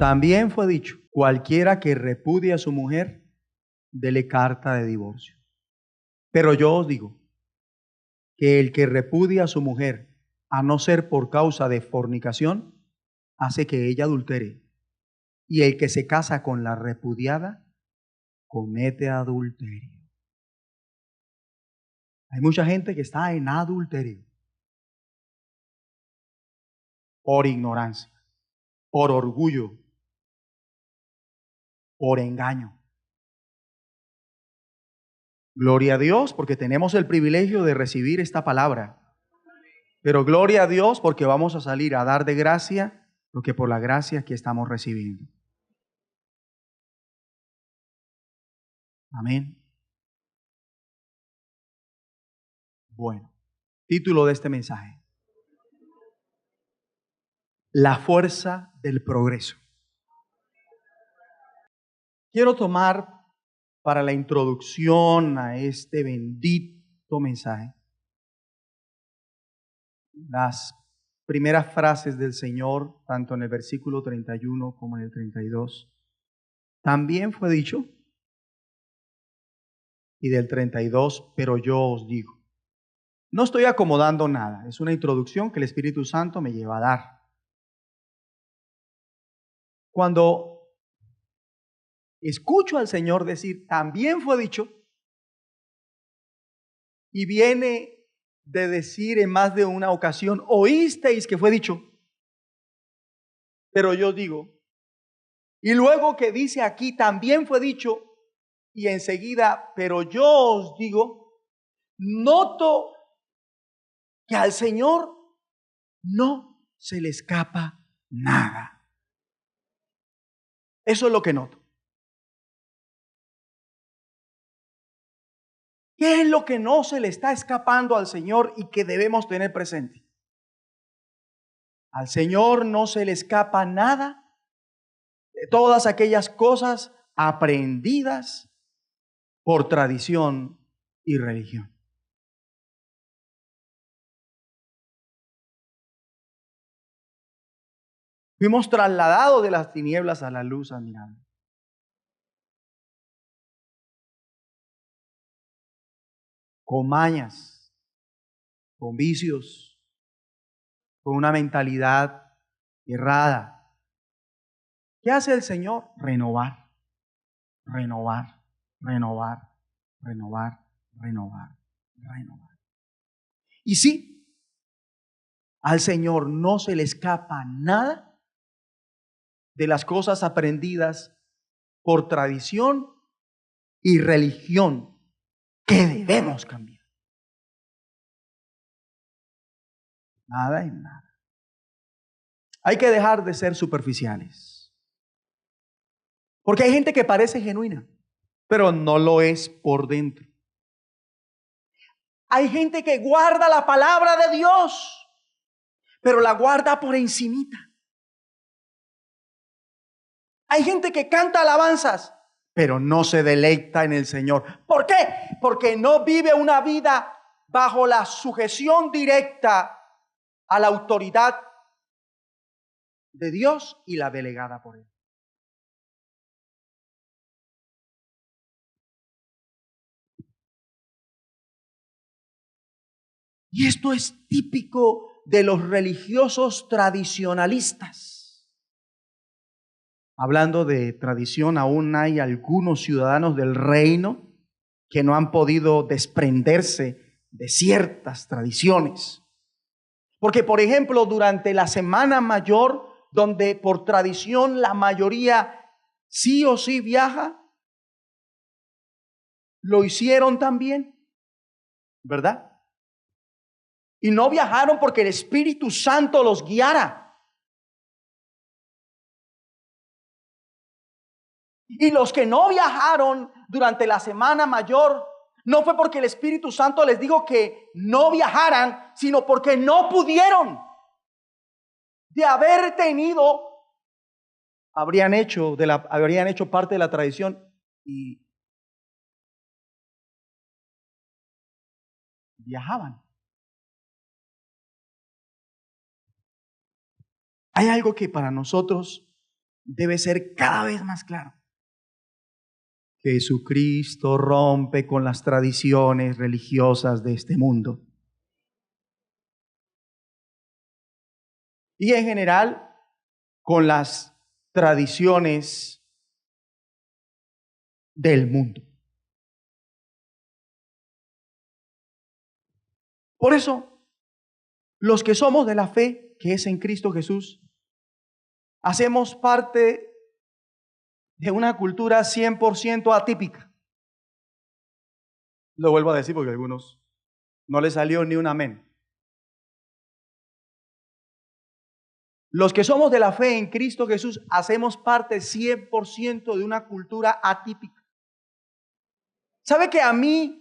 También fue dicho, cualquiera que repudie a su mujer, dele carta de divorcio. Pero yo os digo que el que repudia a su mujer, a no ser por causa de fornicación, hace que ella adultere. Y el que se casa con la repudiada, comete adulterio. Hay mucha gente que está en adulterio por ignorancia, por orgullo, por engaño. Gloria a Dios porque tenemos el privilegio de recibir esta palabra. Pero gloria a Dios porque vamos a salir a dar de gracia lo que por la gracia que estamos recibiendo. Amén. Bueno, título de este mensaje: la fuerza del progreso. Quiero tomar para la introducción a este bendito mensaje las primeras frases del Señor, tanto en el versículo 31 como en el 32. También fue dicho, y del 32, pero yo os digo. No estoy acomodando nada, es una introducción que el Espíritu Santo me lleva a dar. Cuando escucho al Señor decir, también fue dicho, y viene de decir en más de una ocasión, oísteis que fue dicho, pero yo digo, y luego que dice aquí, también fue dicho, y enseguida, pero yo os digo, noto que al Señor no se le escapa nada. Eso es lo que noto. ¿Qué es lo que no se le está escapando al Señor y que debemos tener presente? Al Señor no se le escapa nada de todas aquellas cosas aprendidas por tradición y religión. Fuimos trasladados de las tinieblas a la luz admirable. Con mañas, con vicios, con una mentalidad errada. ¿Qué hace el Señor? Renovar, renovar, renovar, renovar, renovar, renovar. Y sí, al Señor no se le escapa nada de las cosas aprendidas por tradición y religión que debemos cambiar. Nada en nada. Hay que dejar de ser superficiales. Porque hay gente que parece genuina, pero no lo es por dentro. Hay gente que guarda la palabra de Dios, pero la guarda por encimita. Hay gente que canta alabanzas, pero no se deleita en el Señor. ¿Por qué? Porque no vive una vida bajo la sujeción directa a la autoridad de Dios y la delegada por Él. Y esto es típico de los religiosos tradicionalistas. Hablando de tradición, aún hay algunos ciudadanos del reino que no han podido desprenderse de ciertas tradiciones. Porque, por ejemplo, durante la Semana Mayor, donde por tradición la mayoría sí o sí viaja, lo hicieron también, ¿verdad? Y no viajaron porque el Espíritu Santo los guiara. Y los que no viajaron durante la Semana Mayor, no fue porque el Espíritu Santo les dijo que no viajaran, sino porque no pudieron. De haber tenido, habrían hecho parte de la tradición y viajaban. Hay algo que para nosotros debe ser cada vez más claro. Jesucristo rompe con las tradiciones religiosas de este mundo. Y en general, con las tradiciones del mundo. Por eso, los que somos de la fe, que es en Cristo Jesús, hacemos parte de una cultura 100% atípica. Lo vuelvo a decir porque a algunos no les salió ni un amén. Los que somos de la fe en Cristo Jesús hacemos parte 100% de una cultura atípica. ¿Sabe que a mí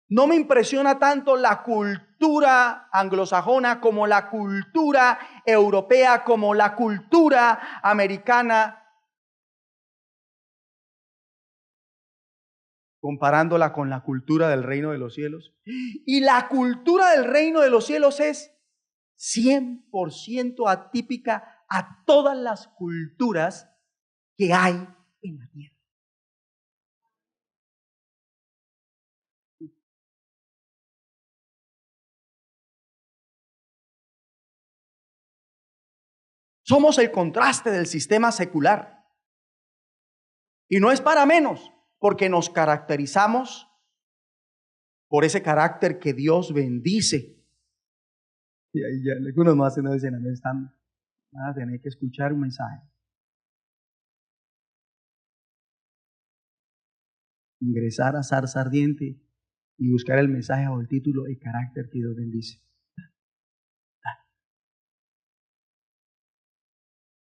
no me impresiona tanto la cultura anglosajona como la cultura europea, como la cultura americana, comparándola con la cultura del reino de los cielos? Y la cultura del reino de los cielos es 100% atípica a todas las culturas que hay en la tierra. Somos el contraste del sistema secular. Y no es para menos, porque nos caracterizamos por ese carácter que Dios bendice. Y ahí ya algunos más no dicen, van a tener que escuchar un mensaje. Ingresar a Zarza Ardiente y buscar el mensaje o el título, el carácter que Dios bendice.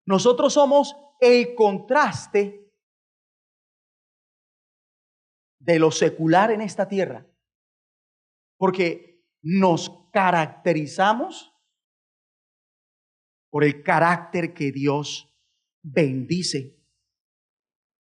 Nosotros somos el contraste de lo secular en esta tierra, porque nos caracterizamos por el carácter que Dios bendice.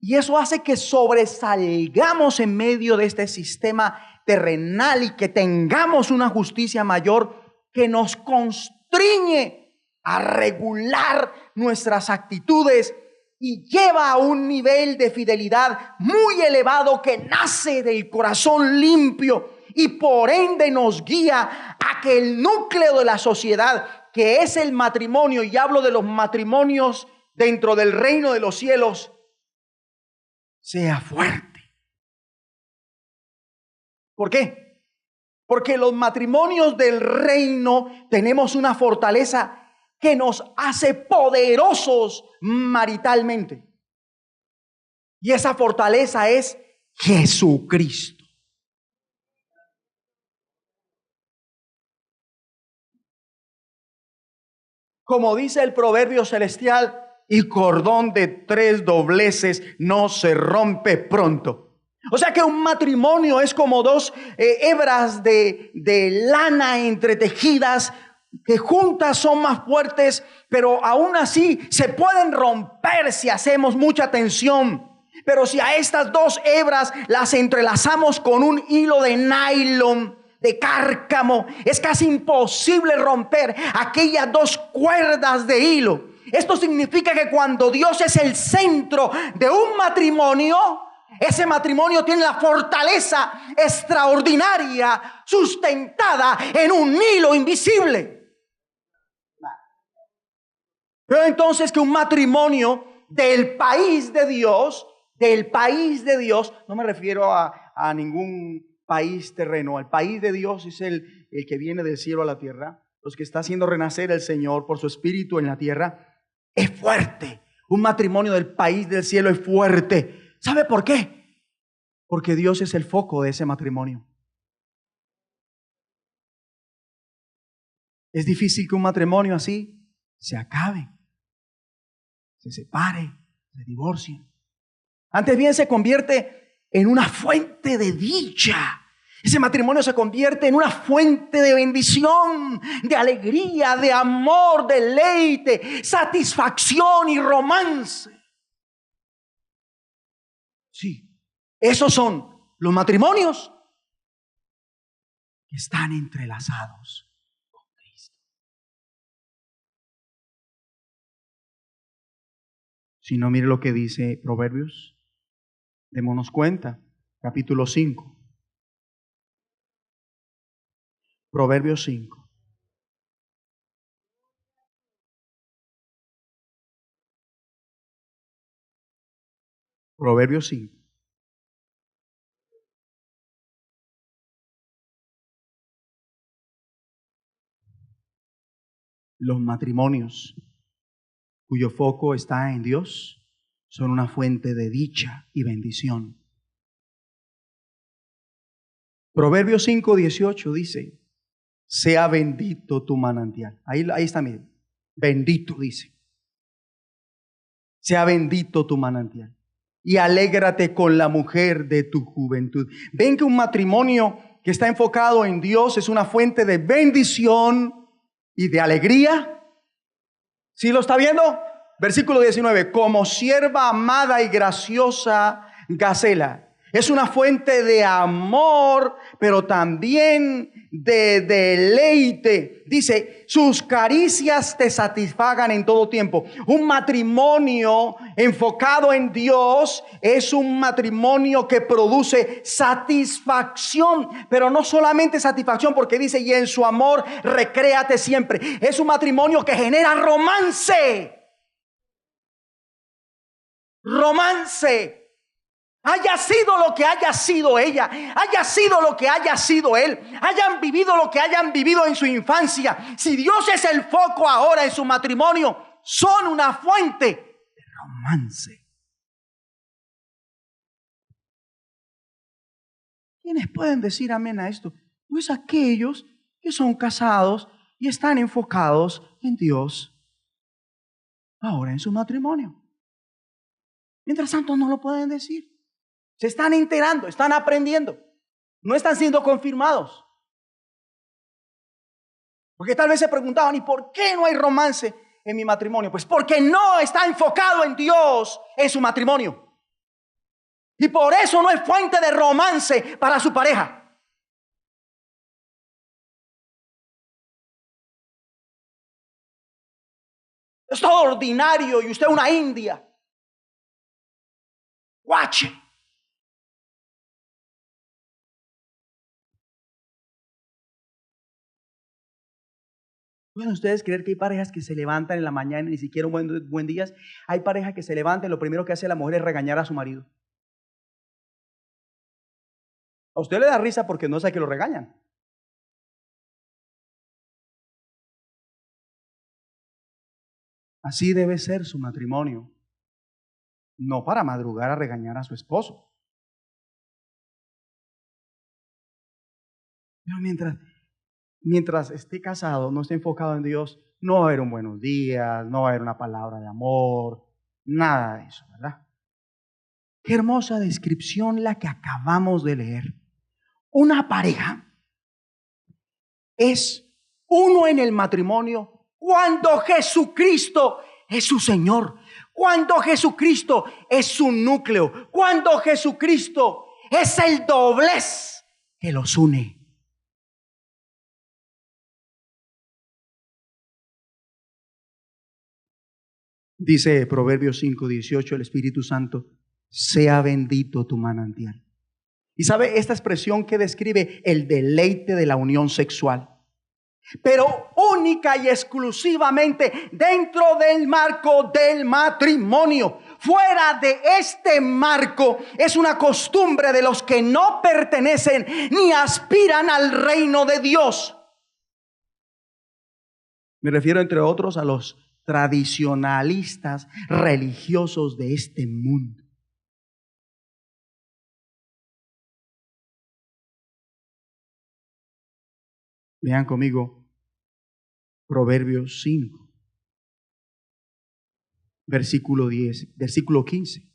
Y eso hace que sobresalgamos en medio de este sistema terrenal y que tengamos una justicia mayor que nos constriñe a regular nuestras actitudes y lleva a un nivel de fidelidad muy elevado que nace del corazón limpio y por ende nos guía a que el núcleo de la sociedad, que es el matrimonio, y hablo de los matrimonios dentro del reino de los cielos, sea fuerte. ¿Por qué? Porque los matrimonios del reino tenemos una fortaleza que nos hace poderosos maritalmente. Y esa fortaleza es Jesucristo. Como dice el proverbio celestial, y cordón de 3 dobleces no se rompe pronto. O sea que un matrimonio es como dos hebras de lana entretejidas que juntas son más fuertes, pero aún así se pueden romper si hacemos mucha tensión. Pero si a estas dos hebras las entrelazamos con un hilo de nylon, de cárcamo, es casi imposible romper aquellas dos cuerdas de hilo. Esto significa que cuando Dios es el centro de un matrimonio, ese matrimonio tiene la fortaleza extraordinaria sustentada en un hilo invisible. Pero entonces que un matrimonio del país de Dios, no me refiero a ningún país terreno, el país de Dios es el que viene del cielo a la tierra, los que está haciendo renacer el Señor por su espíritu en la tierra, es fuerte. Un matrimonio del país del cielo es fuerte. ¿Sabe por qué? Porque Dios es el foco de ese matrimonio. Es difícil que un matrimonio así se acabe, se separe, se divorcie. Antes bien se convierte en una fuente de dicha. Ese matrimonio se convierte en una fuente de bendición, de alegría, de amor, deleite, satisfacción y romance. Sí, esos son los matrimonios que están entrelazados con Cristo. Si no, mire lo que dice Proverbios. Démonos cuenta. Capítulo 5. Proverbios 5. Proverbios 5. Los matrimonios cuyo foco está en Dios son una fuente de dicha y bendición. Proverbios 5:18 dice: sea bendito tu manantial. Ahí está, miren. Bendito dice. Sea bendito tu manantial. Y alégrate con la mujer de tu juventud. Ven que un matrimonio que está enfocado en Dios es una fuente de bendición y de alegría. ¿Sí lo está viendo? Versículo 19. Como sierva amada y graciosa Gacela. Es una fuente de amor, pero también de deleite. Dice, sus caricias te satisfagan en todo tiempo. Un matrimonio enfocado en Dios es un matrimonio que produce satisfacción, pero no solamente satisfacción, porque dice, y en su amor recréate siempre. Es un matrimonio que genera romance. Romance. Haya sido lo que haya sido ella, haya sido lo que haya sido él, hayan vivido lo que hayan vivido en su infancia. Si Dios es el foco ahora en su matrimonio, son una fuente de romance. ¿Quiénes pueden decir amén a esto? Pues aquellos que son casados y están enfocados en Dios ahora en su matrimonio. Mientras tanto no lo pueden decir. Se están enterando, están aprendiendo. No están siendo confirmados. Porque tal vez se preguntaban, ¿y por qué no hay romance en mi matrimonio? Pues porque no está enfocado en Dios en su matrimonio. Y por eso no es fuente de romance para su pareja. Es todo ordinario y usted una india. Guache. ¿Pueden ustedes creer que hay parejas que se levantan en la mañana y ni siquiera un buen día? Hay parejas que se levantan y lo primero que hace la mujer es regañar a su marido. A usted le da risa porque no sabe que lo regañan. Así debe ser su matrimonio. No para madrugar a regañar a su esposo. Pero mientras esté casado, no esté enfocado en Dios, no va a haber un buenos días, no va a haber una palabra de amor, nada de eso, ¿verdad? Qué hermosa descripción la que acabamos de leer. Una pareja es uno en el matrimonio cuando Jesucristo es su Señor, cuando Jesucristo es su núcleo, cuando Jesucristo es el doblez que los une. Dice Proverbios 5:18, el Espíritu Santo, sea bendito tu manantial. Y sabe esta expresión que describe el deleite de la unión sexual, pero única y exclusivamente dentro del marco del matrimonio. Fuera de este marco es una costumbre de los que no pertenecen ni aspiran al reino de Dios. Me refiero entre otros a los tradicionalistas religiosos de este mundo. Vean conmigo Proverbios 5, versículo 15.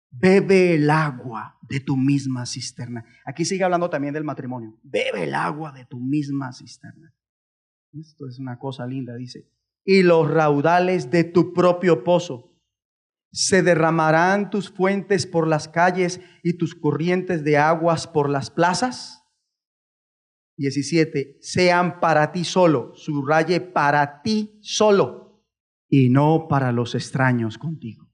Bebe el agua de tu misma cisterna. Aquí sigue hablando también del matrimonio. Bebe el agua de tu misma cisterna. Esto es una cosa linda, dice. Y los raudales de tu propio pozo. Se derramarán tus fuentes por las calles y tus corrientes de aguas por las plazas. 17. Sean para ti solo, subraye para ti solo. y no para los extraños contigo.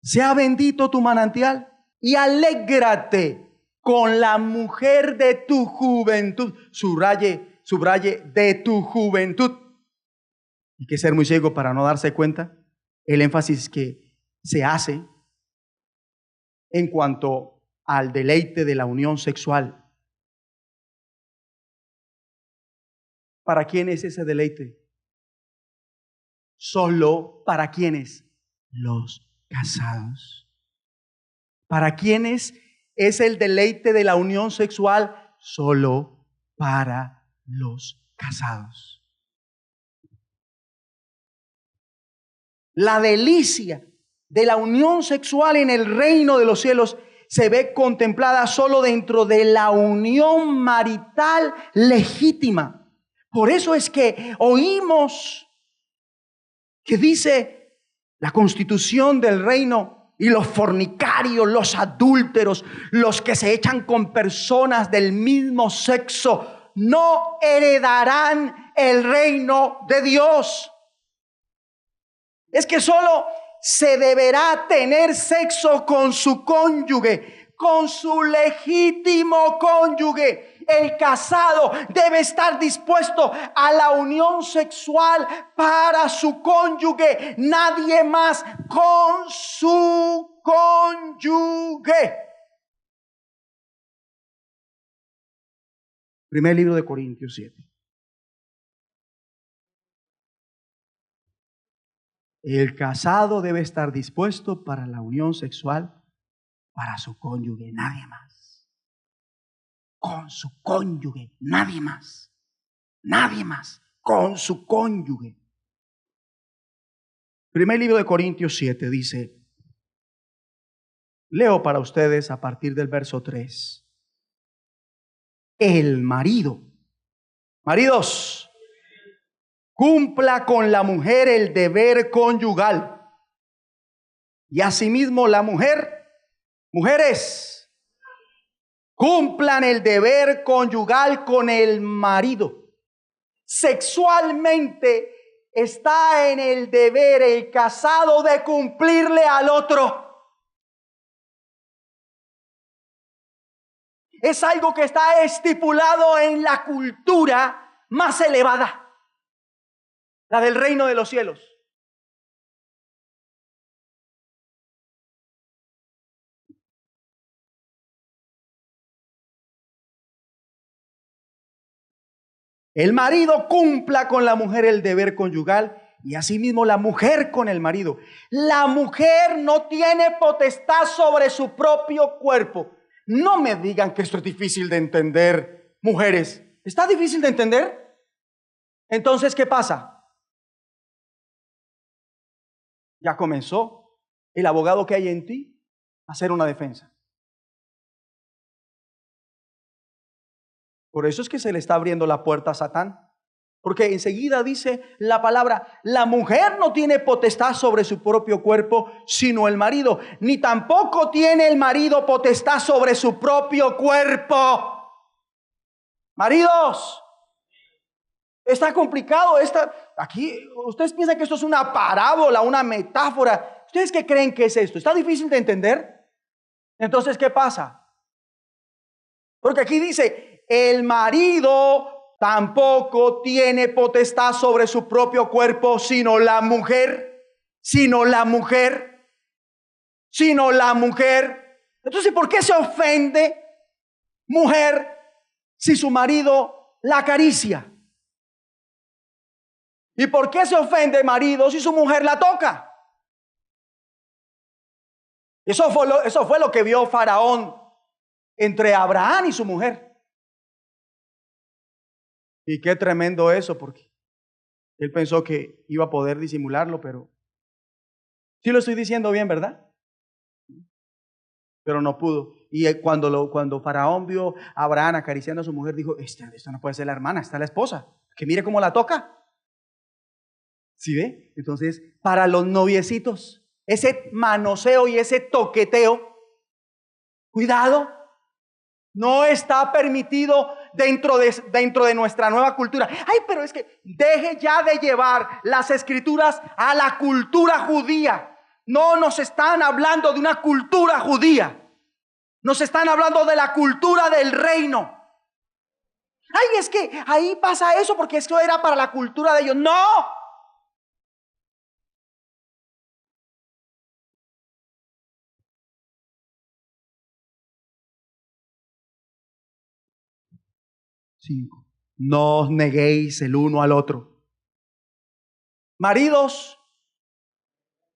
Sea bendito tu manantial y alégrate con la mujer de tu juventud. Subraye de tu juventud. Hay que ser muy ciego para no darse cuenta el énfasis que se hace en cuanto al deleite de la unión sexual. ¿Para quién es ese deleite? Solo para quienes, los casados. ¿Para quiénes es el deleite de la unión sexual? Solo para los casados. La delicia de la unión sexual en el reino de los cielos se ve contemplada solo dentro de la unión marital legítima. Por eso es que oímos que dice la constitución del reino y los fornicarios, los adúlteros, los que se echan con personas del mismo sexo, no heredarán el reino de Dios. Es que solo se deberá tener sexo con su cónyuge, con su legítimo cónyuge. El casado debe estar dispuesto a la unión sexual para su cónyuge, nadie más, con su cónyuge. Primer libro de Corintios 7. El casado debe estar dispuesto para la unión sexual para su cónyuge, nadie más. Con su cónyuge, nadie más. Nadie más. Con su cónyuge. Primer libro de Corintios 7 dice, leo para ustedes a partir del verso 3. El marido, maridos, cumpla con la mujer el deber conyugal. Y asimismo la mujer, mujeres, cumplan el deber conyugal con el marido. Sexualmente está en el deber el casado de cumplirle al otro. Es algo que está estipulado en la cultura más elevada, la del reino de los cielos. El marido cumpla con la mujer el deber conyugal y asimismo la mujer con el marido. La mujer no tiene potestad sobre su propio cuerpo. No me digan que esto es difícil de entender, mujeres. ¿Está difícil de entender? Entonces, ¿qué pasa? Ya comenzó el abogado que hay en ti a hacer una defensa. Por eso es que se le está abriendo la puerta a Satán. Porque enseguida dice la palabra, la mujer no tiene potestad sobre su propio cuerpo, sino el marido. Ni tampoco tiene el marido potestad sobre su propio cuerpo. Maridos, está complicado. Aquí, ustedes piensan que esto es una parábola, una metáfora. ¿Ustedes qué creen que es esto? ¿Está difícil de entender? Entonces, ¿qué pasa? Porque aquí dice, el marido tampoco tiene potestad sobre su propio cuerpo, sino la mujer. Entonces, ¿por qué se ofende mujer si su marido la acaricia? ¿Y por qué se ofende marido si su mujer la toca? Eso fue lo que vio Faraón entre Abraham y su mujer. Y qué tremendo eso, porque él pensó que iba a poder disimularlo, pero sí lo estoy diciendo bien, ¿verdad? Pero no pudo. Y cuando Faraón vio a Abraham acariciando a su mujer, dijo, esto no puede ser la hermana, esta es la esposa, que mire cómo la toca. ¿Sí ve? Entonces, para los noviecitos, ese manoseo y ese toqueteo, cuidado, No está permitido dentro de nuestra nueva cultura. Ay, pero es que deje ya de llevar las escrituras a la cultura judía. No nos están hablando de una cultura judía. Nos están hablando de la cultura del reino. Ay, es que ahí pasa eso porque esto era para la cultura de ellos. No. 5. No os neguéis el uno al otro. Maridos,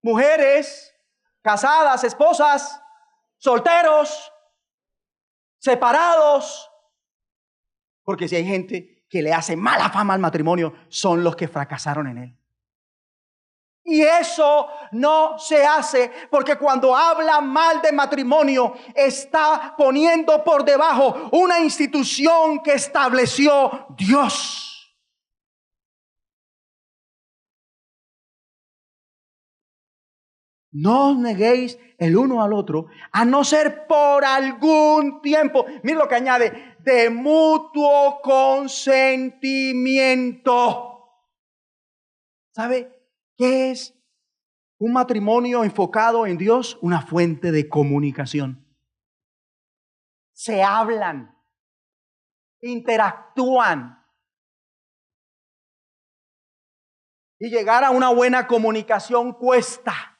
mujeres, casadas, esposas, solteros, separados. Porque si hay gente que le hace mala fama al matrimonio, son los que fracasaron en él. Y eso no se hace porque cuando habla mal de matrimonio está poniendo por debajo una institución que estableció Dios. No os neguéis el uno al otro, a no ser por algún tiempo. Mira lo que añade, de mutuo consentimiento. ¿Sabe qué es un matrimonio enfocado en Dios? Una fuente de comunicación. Se hablan, interactúan. Y llegar a una buena comunicación cuesta.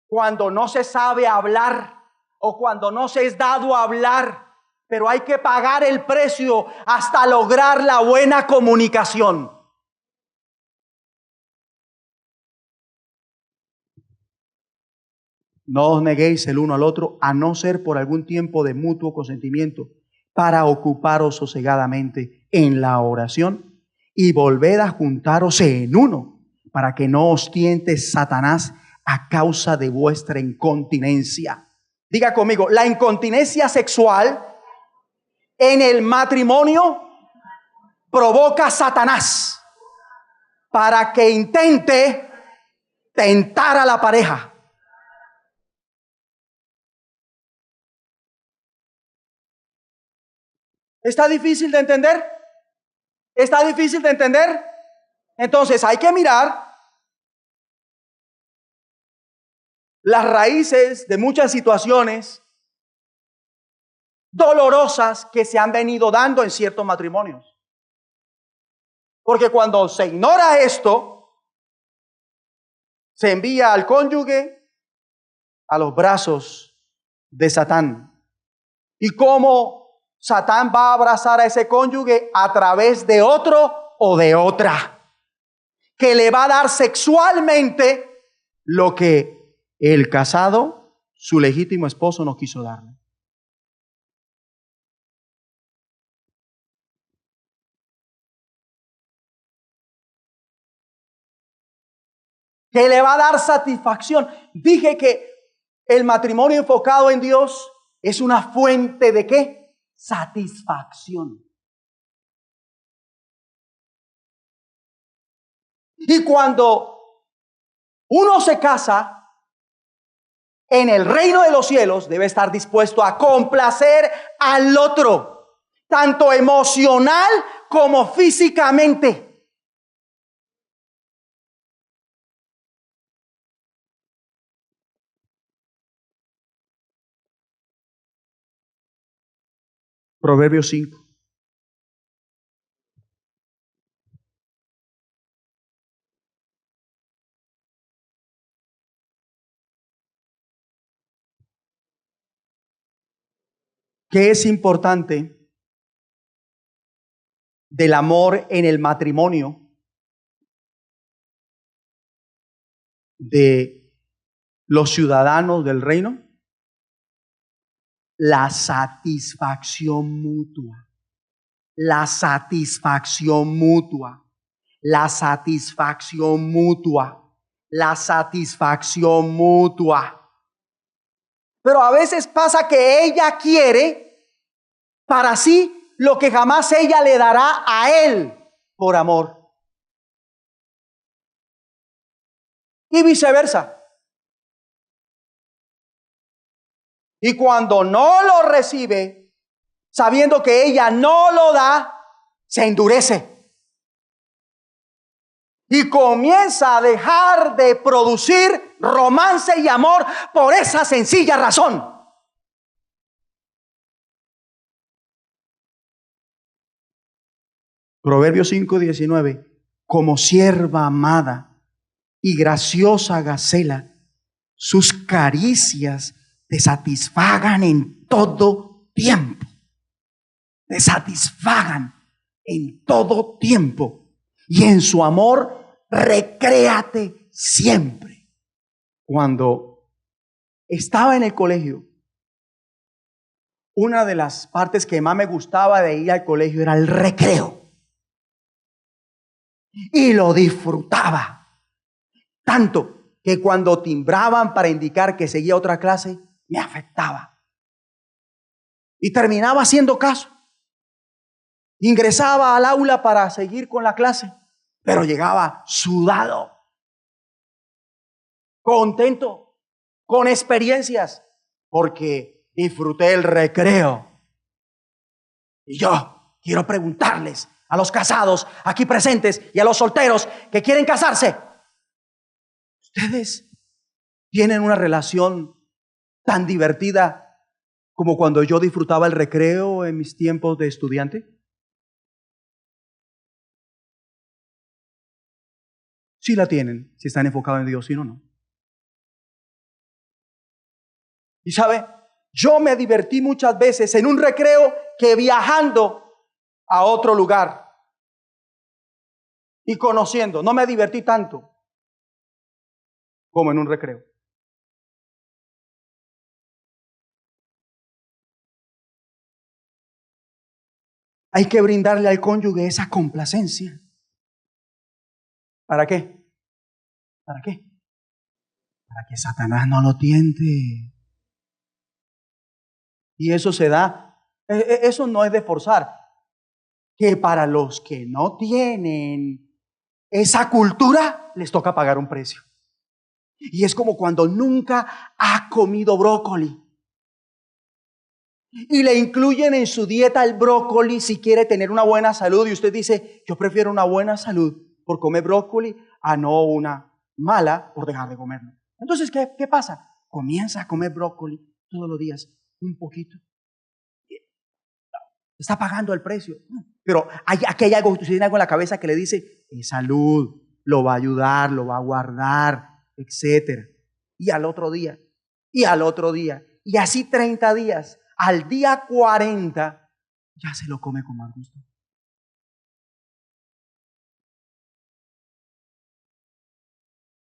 Cuando no se sabe hablar o cuando no se es dado a hablar, pero hay que pagar el precio hasta lograr la buena comunicación. No os neguéis el uno al otro, a no ser por algún tiempo de mutuo consentimiento, para ocuparos sosegadamente en la oración y volved a juntaros en uno, para que no os tiente Satanás a causa de vuestra incontinencia. Diga conmigo, la incontinencia sexual en el matrimonio provoca a Satanás para que intente tentar a la pareja. ¿Está difícil de entender? ¿Está difícil de entender? Entonces hay que mirar las raíces de muchas situaciones dolorosas que se han venido dando en ciertos matrimonios. Porque cuando se ignora esto, se envía al cónyuge a los brazos de Satán. ¿Y cómo Satán va a abrazar a ese cónyuge? A través de otro o de otra, que le va a dar sexualmente lo que el casado, su legítimo esposo, no quiso darle. Que le va a dar satisfacción. Dije que el matrimonio enfocado en Dios es una fuente de ¿qué? Satisfacción. Y cuando uno se casa, en el reino de los cielos debe estar dispuesto a complacer al otro, tanto emocional como físicamente. Proverbios 5. ¿Qué es importante del amor en el matrimonio de los ciudadanos del reino? La satisfacción mutua. La satisfacción mutua. La satisfacción mutua. La satisfacción mutua. Pero a veces pasa que ella quiere para sí lo que jamás ella le dará a él por amor. Y viceversa. Y cuando no lo recibe, sabiendo que ella no lo da, se endurece. Y comienza a dejar de producir romance y amor por esa sencilla razón. Proverbios 5:19. Como sierva amada y graciosa gacela, sus caricias te satisfagan en todo tiempo. Te satisfagan en todo tiempo. Y en su amor, recréate siempre. Cuando estaba en el colegio, una de las partes que más me gustaba de ir al colegio era el recreo. Y lo disfrutaba. Tanto que cuando timbraban para indicar que seguía otra clase, me afectaba. Y terminaba haciendo caso. Ingresaba al aula para seguir con la clase, pero llegaba sudado, contento, con experiencias, porque disfruté el recreo. Y yo quiero preguntarles a los casados aquí presentes y a los solteros que quieren casarse: ¿ustedes tienen una relación tan divertida como cuando yo disfrutaba el recreo en mis tiempos de estudiante? Sí la tienen, si están enfocados en Dios, si no, no. Y sabe, yo me divertí muchas veces en un recreo que viajando a otro lugar y conociendo. No me divertí tanto como en un recreo. Hay que brindarle al cónyuge esa complacencia. ¿Para qué? ¿Para qué? Para que Satanás no lo tiente. Y eso se da, eso no es de forzar, que para los que no tienen esa cultura les toca pagar un precio. Y es como cuando nunca ha comido brócoli y le incluyen en su dieta el brócoli si quiere tener una buena salud, y usted dice: yo prefiero una buena salud por comer brócoli a no una mala por dejar de comerlo. Entonces, ¿qué pasa? Comienza a comer brócoli todos los días, un poquito. Está pagando el precio. Pero aquí hay algo, usted tiene algo en la cabeza que le dice: es salud, lo va a ayudar, lo va a guardar, etcétera. Y al otro día, y al otro día, y así 30 días. Al día 40 ya se lo come con más gusto.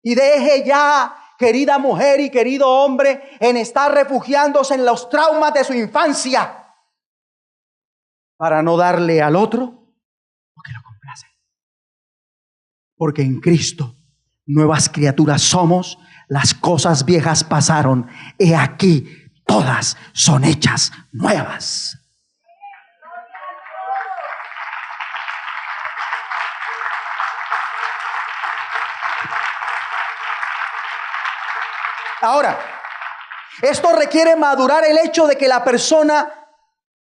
Y deje ya, querida mujer y querido hombre, en estar refugiándose en los traumas de su infancia para no darle al otro lo que lo complace. Porque en Cristo nuevas criaturas somos, las cosas viejas pasaron, he aquí todas son hechas nuevas. Ahora, esto requiere madurar el hecho de que la persona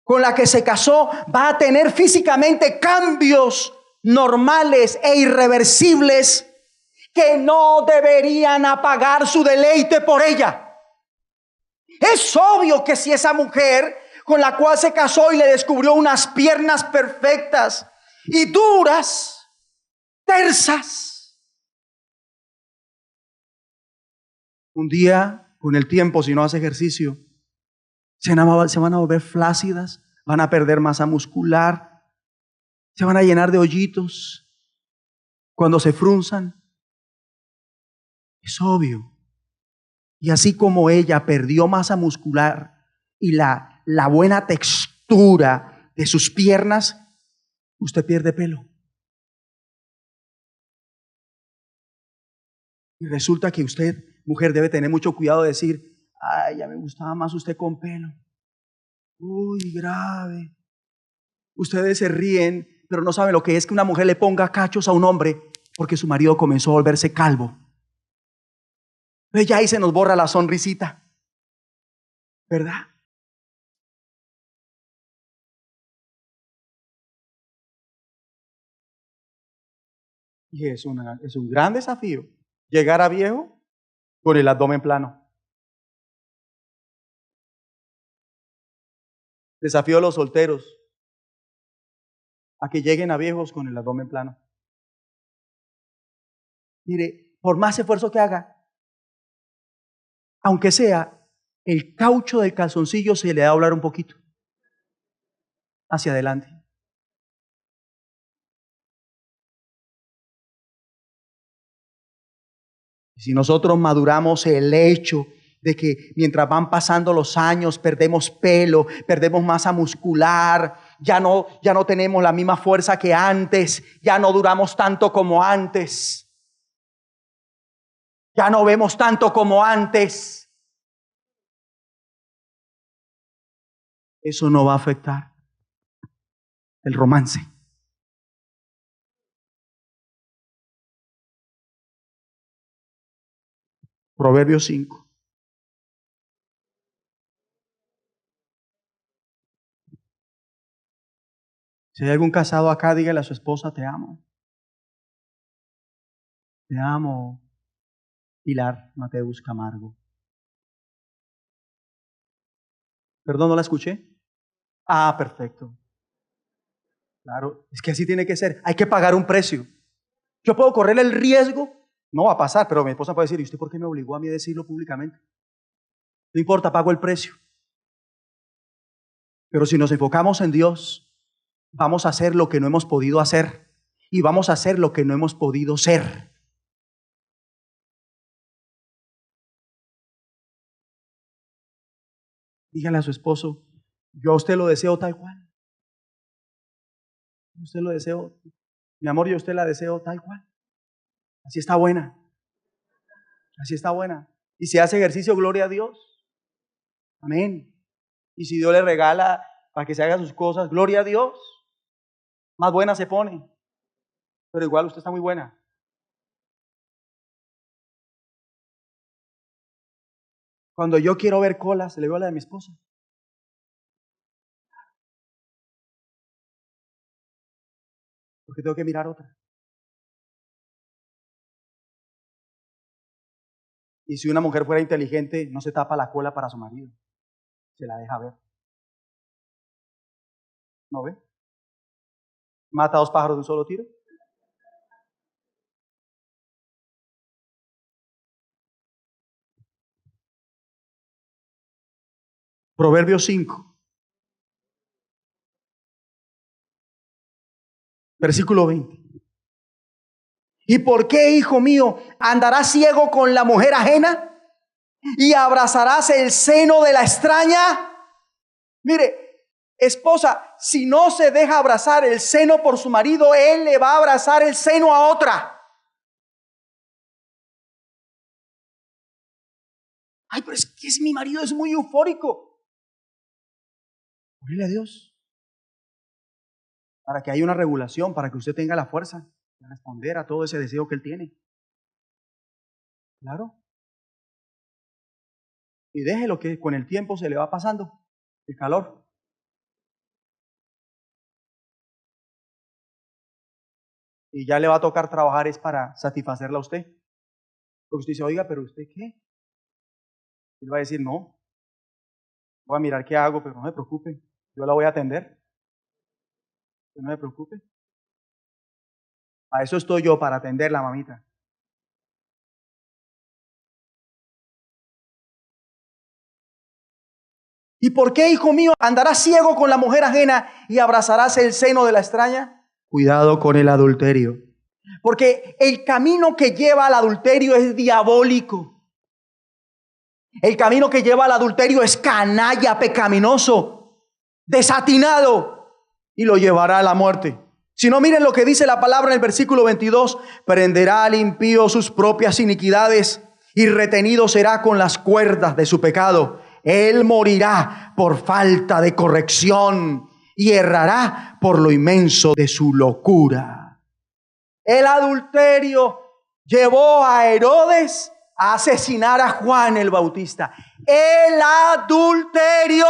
con la que se casó va a tener físicamente cambios normales e irreversibles que no deberían apagar su deleite por ella. Es obvio que si esa mujer con la cual se casó y le descubrió unas piernas perfectas y duras, tersas, un día con el tiempo, si no hace ejercicio, se van a volver flácidas, van a perder masa muscular, se van a llenar de hoyitos cuando se frunzan. Es obvio. Y así como ella perdió masa muscular y la buena textura de sus piernas, usted pierde pelo. Y resulta que usted, mujer, debe tener mucho cuidado de decir: ay, ya me gustaba más usted con pelo. Uy, grave. Ustedes se ríen, pero no saben lo que es que una mujer le ponga cachos a un hombre porque su marido comenzó a volverse calvo. Entonces ya ahí se nos borra la sonrisita. ¿Verdad? Y es un gran desafío llegar a viejo con el abdomen plano. Desafío a los solteros a que lleguen a viejos con el abdomen plano. Mire, por más esfuerzo que haga, aunque sea el caucho del calzoncillo se le va a doblar un poquito hacia adelante. Si nosotros maduramos el hecho de que mientras van pasando los años perdemos pelo, perdemos masa muscular, ya no tenemos la misma fuerza que antes, ya no duramos tanto como antes, ya no vemos tanto como antes, eso no va a afectar el romance. Proverbios 5. Si hay algún casado acá, dígale a su esposa, te amo. Te amo, Pilar Mateus Camargo. Perdón, ¿no la escuché? Ah, perfecto. Claro, es que así tiene que ser. Hay que pagar un precio. Yo puedo correr el riesgo, no va a pasar, pero mi esposa puede decir, ¿y usted por qué me obligó a mí a decirlo públicamente? No importa, pago el precio. Pero si nos enfocamos en Dios, vamos a hacer lo que no hemos podido hacer y vamos a hacer lo que no hemos podido ser. Dígale a su esposo, yo a usted lo deseo tal cual. Usted lo deseo, mi amor, yo a usted la deseo tal cual. Así está buena. Así está buena. Y si hace ejercicio, gloria a Dios. Amén. Y si Dios le regala para que se haga sus cosas, gloria a Dios. Más buena se pone. Pero igual usted está muy buena. Cuando yo quiero ver colas, le veo a la de mi esposa. Porque tengo que mirar otra. Y si una mujer fuera inteligente, no se tapa la cola para su marido. Se la deja ver. ¿No ve? Mata a dos pájaros de un solo tiro. Proverbios 5, versículo 20. ¿Y por qué, hijo mío, andarás ciego con la mujer ajena y abrazarás el seno de la extraña? Mire, esposa, si no se deja abrazar el seno por su marido, él le va a abrazar el seno a otra. Ay, pero es que mi marido es muy eufórico. Órale a Dios. Para que haya una regulación, para que usted tenga la fuerza de responder a todo ese deseo que él tiene. Claro. Y déjelo que con el tiempo se le va pasando el calor. Y ya le va a tocar trabajar es para satisfacerla a usted. Porque usted dice, oiga, pero ¿usted qué? Él va a decir, no, voy a mirar qué hago, pero no se preocupe, yo la voy a atender. No se preocupe. A eso estoy yo, para atenderla, mamita. ¿Y por qué, hijo mío, andarás ciego con la mujer ajena y abrazarás el seno de la extraña? Cuidado con el adulterio. Porque el camino que lleva al adulterio es diabólico. El camino que lleva al adulterio es canalla, pecaminoso, desatinado, y lo llevará a la muerte. Si no, miren lo que dice la palabra en el versículo 22. Prenderá al impío sus propias iniquidades y retenido será con las cuerdas de su pecado. Él morirá por falta de corrección y errará por lo inmenso de su locura. El adulterio llevó a Herodes a asesinar a Juan el Bautista. el adulterio.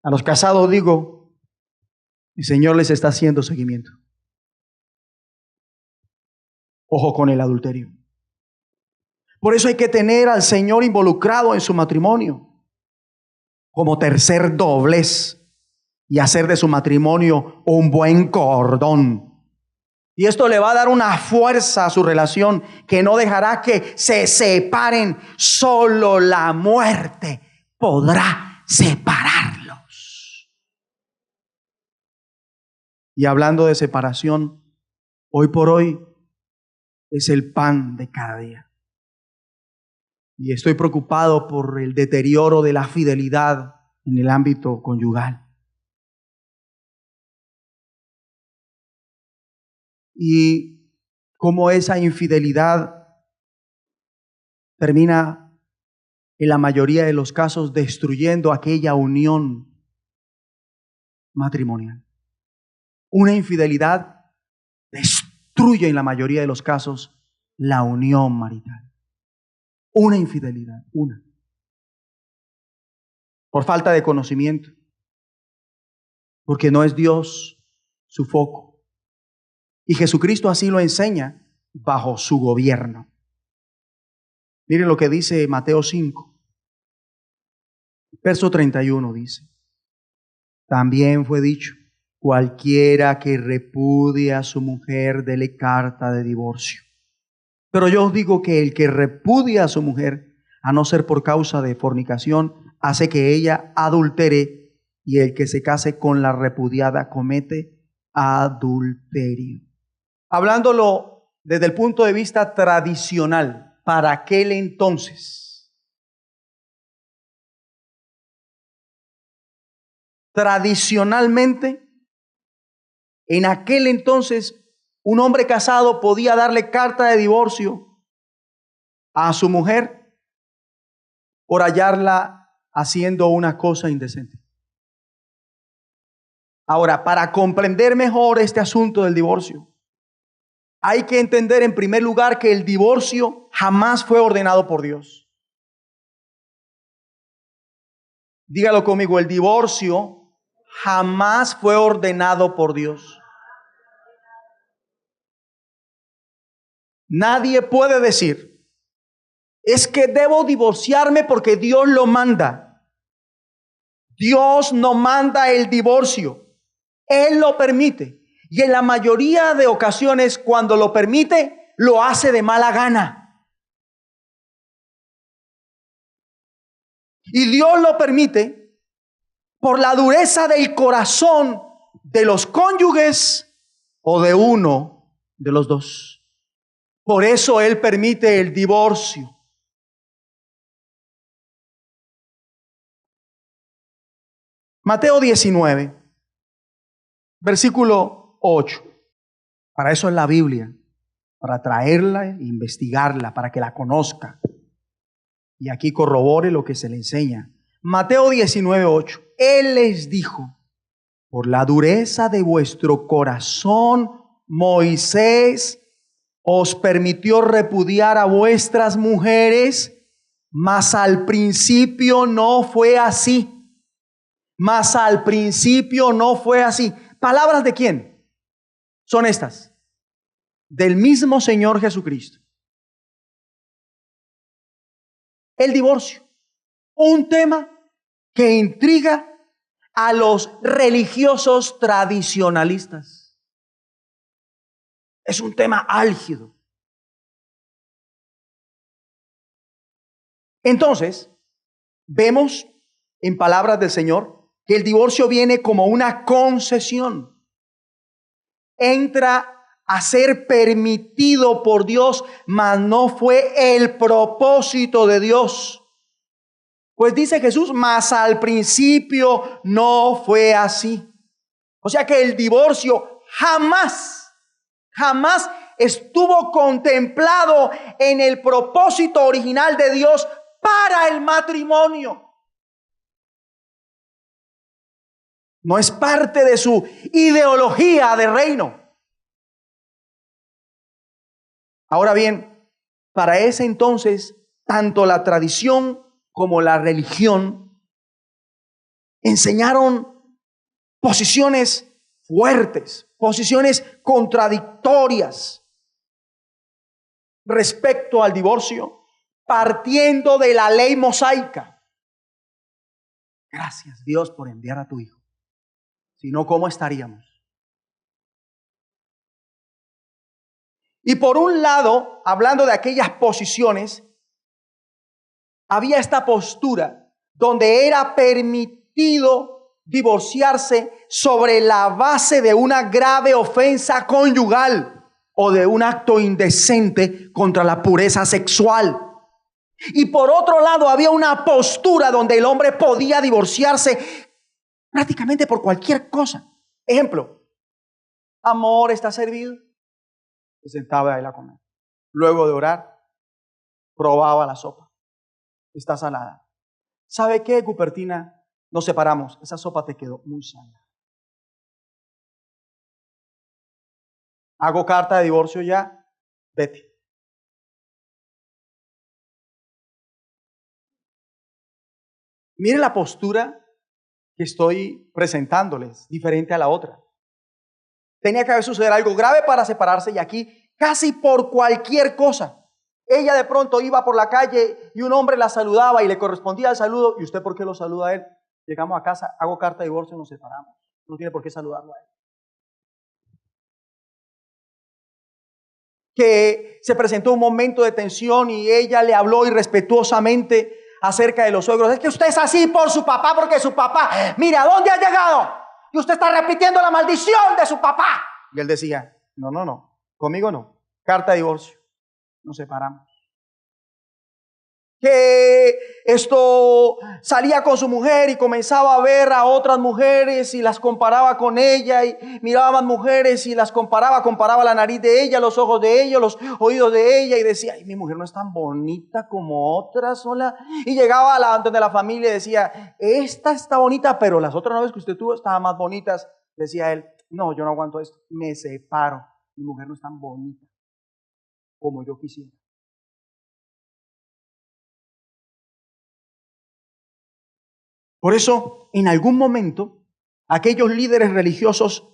A los casados digo, el Señor les está haciendo seguimiento. Ojo con el adulterio. Por eso hay que tener al Señor involucrado en su matrimonio como tercer doblez y hacer de su matrimonio un buen cordón. Y esto le va a dar una fuerza a su relación que no dejará que se separen. Solo la muerte podrá separarlos. Y hablando de separación, hoy por hoy es el pan de cada día. Y estoy preocupado por el deterioro de la fidelidad en el ámbito conyugal. Y cómo esa infidelidad termina en la mayoría de los casos destruyendo aquella unión matrimonial. Una infidelidad destruye en la mayoría de los casos la unión marital. Una infidelidad, una. Por falta de conocimiento. Porque no es Dios su foco. Y Jesucristo así lo enseña bajo su gobierno. Miren lo que dice Mateo 5. Verso 31 dice. También fue dicho, cualquiera que repudie a su mujer, dele carta de divorcio. Pero yo os digo que el que repudia a su mujer, a no ser por causa de fornicación, hace que ella adultere, y el que se case con la repudiada comete adulterio. Hablándolo desde el punto de vista tradicional, para aquel entonces, tradicionalmente, en aquel entonces, un hombre casado podía darle carta de divorcio a su mujer por hallarla haciendo una cosa indecente. Ahora, para comprender mejor este asunto del divorcio, hay que entender en primer lugar que el divorcio jamás fue ordenado por Dios. Dígalo conmigo, el divorcio jamás fue ordenado por Dios. Nadie puede decir, es que debo divorciarme porque Dios lo manda. Dios no manda el divorcio. Él lo permite. Y en la mayoría de ocasiones, cuando lo permite, lo hace de mala gana. Y Dios lo permite por la dureza del corazón de los cónyuges o de uno de los dos. Por eso Él permite el divorcio. Mateo 19, versículo 8. Para eso es la Biblia, para traerla e investigarla, para que la conozca. Y aquí corrobore lo que se le enseña. Mateo 19, 8. Él les dijo, por la dureza de vuestro corazón, Moisés os permitió repudiar a vuestras mujeres, mas al principio no fue así. Mas al principio no fue así. ¿Palabras de quién son estas? Del mismo Señor Jesucristo. El divorcio, un tema que intriga a los religiosos tradicionalistas. Es un tema álgido. Entonces, vemos en palabras del Señor que el divorcio viene como una concesión. Entra a ser permitido por Dios, mas no fue el propósito de Dios. Pues dice Jesús, mas al principio no fue así. O sea que el divorcio jamás estuvo contemplado en el propósito original de Dios para el matrimonio. No es parte de su ideología de reino. Ahora bien, para ese entonces, tanto la tradición como la religión enseñaron posiciones fuertes, posiciones contradictorias respecto al divorcio, partiendo de la ley mosaica. Gracias, Dios, por enviar a tu Hijo. Si no, ¿cómo estaríamos? Y por un lado, hablando de aquellas posiciones, había esta postura donde era permitido divorciarse sobre la base de una grave ofensa conyugal o de un acto indecente contra la pureza sexual. Y por otro lado, había una postura donde el hombre podía divorciarse prácticamente por cualquier cosa. Ejemplo, amor, ¿está servido? Se sentaba a él a comer. Luego de orar, probaba la sopa. Está salada. ¿Sabe qué, Cupertina? Nos separamos. Esa sopa te quedó muy salada. Hago carta de divorcio ya. Vete. Mire la postura que estoy presentándoles, diferente a la otra. Tenía que haber suceder algo grave para separarse y aquí casi por cualquier cosa. Ella de pronto iba por la calle y un hombre la saludaba y le correspondía el saludo. ¿Y usted por qué lo saluda a él? Llegamos a casa, hago carta de divorcio y nos separamos. No tiene por qué saludarlo a él. Que se presentó un momento de tensión y ella le habló irrespetuosamente acerca de los suegros. Es que usted es así por su papá, porque su papá, mira, ¿a dónde ha llegado? Y usted está repitiendo la maldición de su papá. Y él decía, no, conmigo no. Carta de divorcio. Nos separamos. Que esto salía con su mujer y comenzaba a ver a otras mujeres y las comparaba con ella y miraba a más mujeres y las comparaba la nariz de ella, los ojos de ella, los oídos de ella y decía, ay, mi mujer no es tan bonita como otras sola. Y llegaba donde la familia y decía, esta está bonita, pero las otras novias que usted tuvo estaban más bonitas. Decía él, no, yo no aguanto esto, me separo, mi mujer no es tan bonita como yo quisiera. Por eso, en algún momento, aquellos líderes religiosos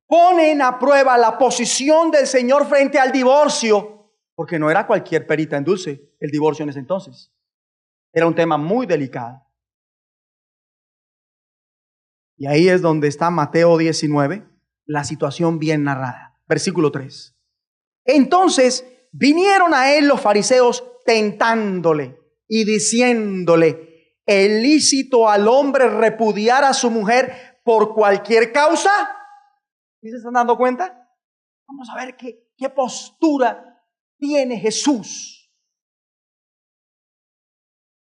ponen a prueba la posición del Señor frente al divorcio, porque no era cualquier perita en dulce el divorcio en ese entonces. Era un tema muy delicado. Y ahí es donde está Mateo 19, la situación bien narrada. Versículo 3. Entonces vinieron a él los fariseos tentándole y diciéndole, ¿es lícito al hombre repudiar a su mujer por cualquier causa? ¿Sí se están dando cuenta? Vamos a ver qué postura tiene Jesús.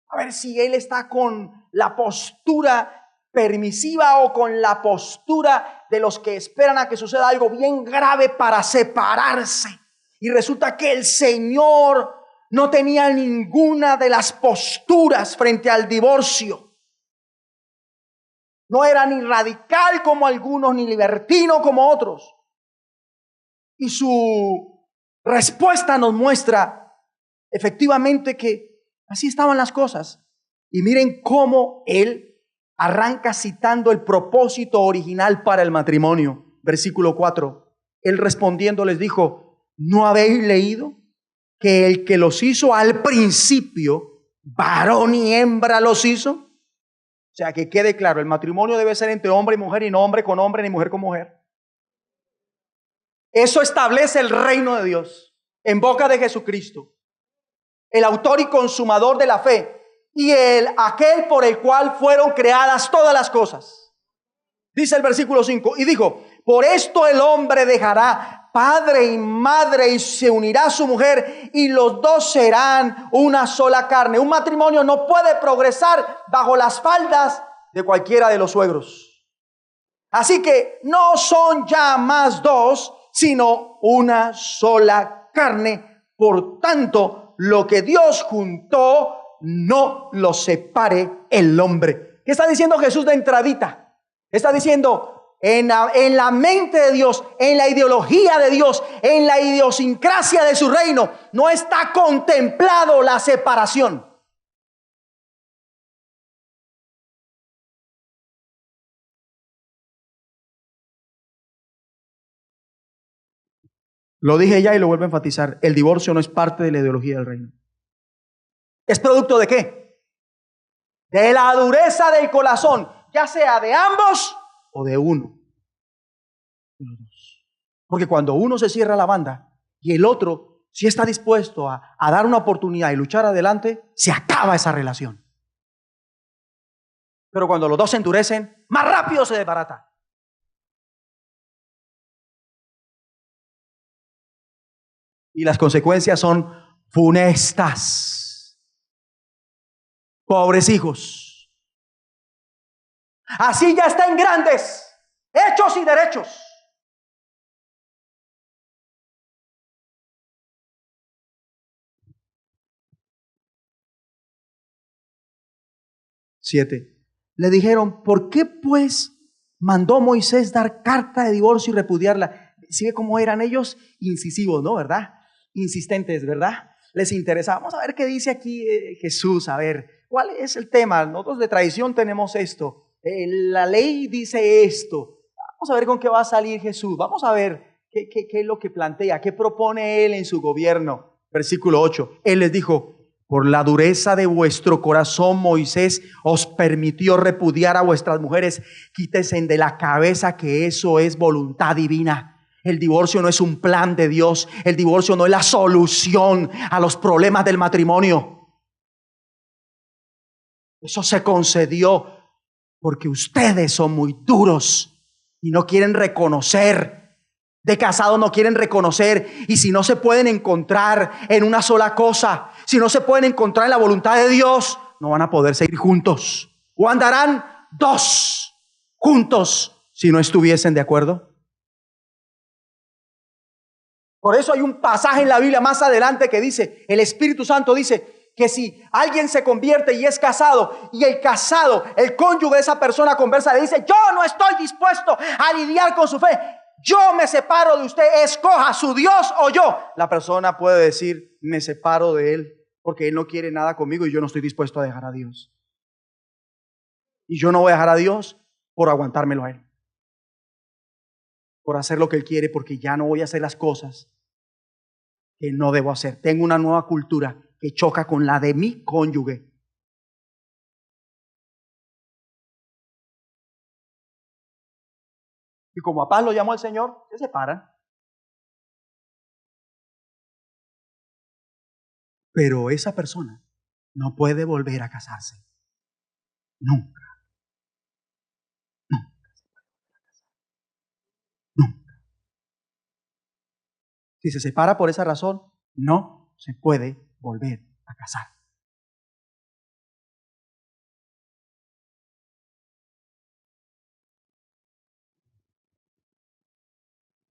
A ver si él está con la postura permisiva o con la postura de los que esperan a que suceda algo bien grave para separarse. Y resulta que el Señor no tenía ninguna de las posturas frente al divorcio. No era ni radical como algunos, ni libertino como otros. Y su respuesta nos muestra efectivamente que así estaban las cosas. Y miren cómo él arranca citando el propósito original para el matrimonio. Versículo 4. Él respondiendo les dijo, ¿no habéis leído que el que los hizo al principio, varón y hembra los hizo? O sea, que quede claro, el matrimonio debe ser entre hombre y mujer y no hombre con hombre ni mujer con mujer. Eso establece el reino de Dios en boca de Jesucristo, el autor y consumador de la fe y aquel por el cual fueron creadas todas las cosas. Dice el versículo 5, y dijo, por esto el hombre dejará padre y madre y se unirá a su mujer y los dos serán una sola carne. Un matrimonio no puede progresar bajo las faldas de cualquiera de los suegros. Así que no son ya más dos, sino una sola carne. Por tanto, lo que Dios juntó, no lo separe el hombre. ¿Qué está diciendo Jesús de entradita? Está diciendo, en la mente de Dios, en la ideología de Dios, en la idiosincrasia de su reino, no está contemplado la separación. Lo dije ya y lo vuelvo a enfatizar. El divorcio no es parte de la ideología del reino. ¿Es producto de qué? De la dureza del corazón, ya sea de ambos o de uno. De los dos. Porque cuando uno se cierra la banda y el otro sí está dispuesto a dar una oportunidad y luchar adelante, se acaba esa relación. Pero cuando los dos se endurecen, más rápido se desbarata. Y las consecuencias son funestas. Pobres hijos. Así ya están grandes, hechos y derechos. Siete. Le dijeron, ¿por qué pues mandó Moisés dar carta de divorcio y repudiarla? ¿Sigue cómo eran ellos? Incisivos, ¿no? ¿Verdad? Insistentes, ¿verdad? Les interesa. Vamos a ver qué dice aquí Jesús. A ver, ¿cuál es el tema? Nosotros de tradición tenemos esto. La ley dice esto. Vamos a ver con qué va a salir Jesús. Vamos a ver qué es lo que plantea, qué propone él en su gobierno. Versículo 8. Él les dijo, por la dureza de vuestro corazón, Moisés os permitió repudiar a vuestras mujeres. Quítense de la cabeza que eso es voluntad divina. El divorcio no es un plan de Dios. El divorcio no es la solución a los problemas del matrimonio. Eso se concedió porque ustedes son muy duros y no quieren reconocer. De casado no quieren reconocer, y si no se pueden encontrar en una sola cosa, si no se pueden encontrar en la voluntad de Dios, no van a poder seguir juntos. O andarán dos juntos si no estuviesen de acuerdo. Por eso hay un pasaje en la Biblia más adelante que dice, el Espíritu Santo dice que si alguien se convierte y es casado, y el casado, el cónyuge de esa persona conversa, le dice, yo no estoy dispuesto a lidiar con su fe, yo me separo de usted, escoja su Dios o yo. La persona puede decir, me separo de él porque él no quiere nada conmigo y yo no estoy dispuesto a dejar a Dios. Y yo no voy a dejar a Dios por aguantármelo a él, por hacer lo que él quiere, porque ya no voy a hacer las cosas que no debo hacer. Tengo una nueva cultura que choca con la de mi cónyuge. Y como a paz lo llamó el Señor, se separan. Pero esa persona no puede volver a casarse. Nunca, nunca, nunca. Si se separa por esa razón, no se puede volver a casar.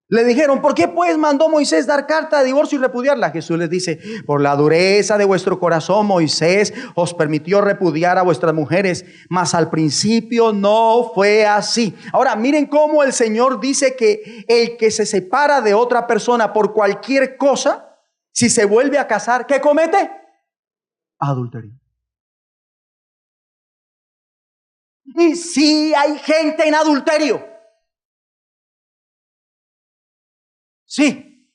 Le dijeron, ¿por qué pues mandó Moisés dar carta de divorcio y repudiarla? Jesús les dice, por la dureza de vuestro corazón, Moisés os permitió repudiar a vuestras mujeres, mas al principio no fue así. Ahora, miren cómo el Señor dice que el que se separa de otra persona por cualquier cosa, si se vuelve a casar, ¿qué comete? Adulterio. Y sí hay gente en adulterio. Sí.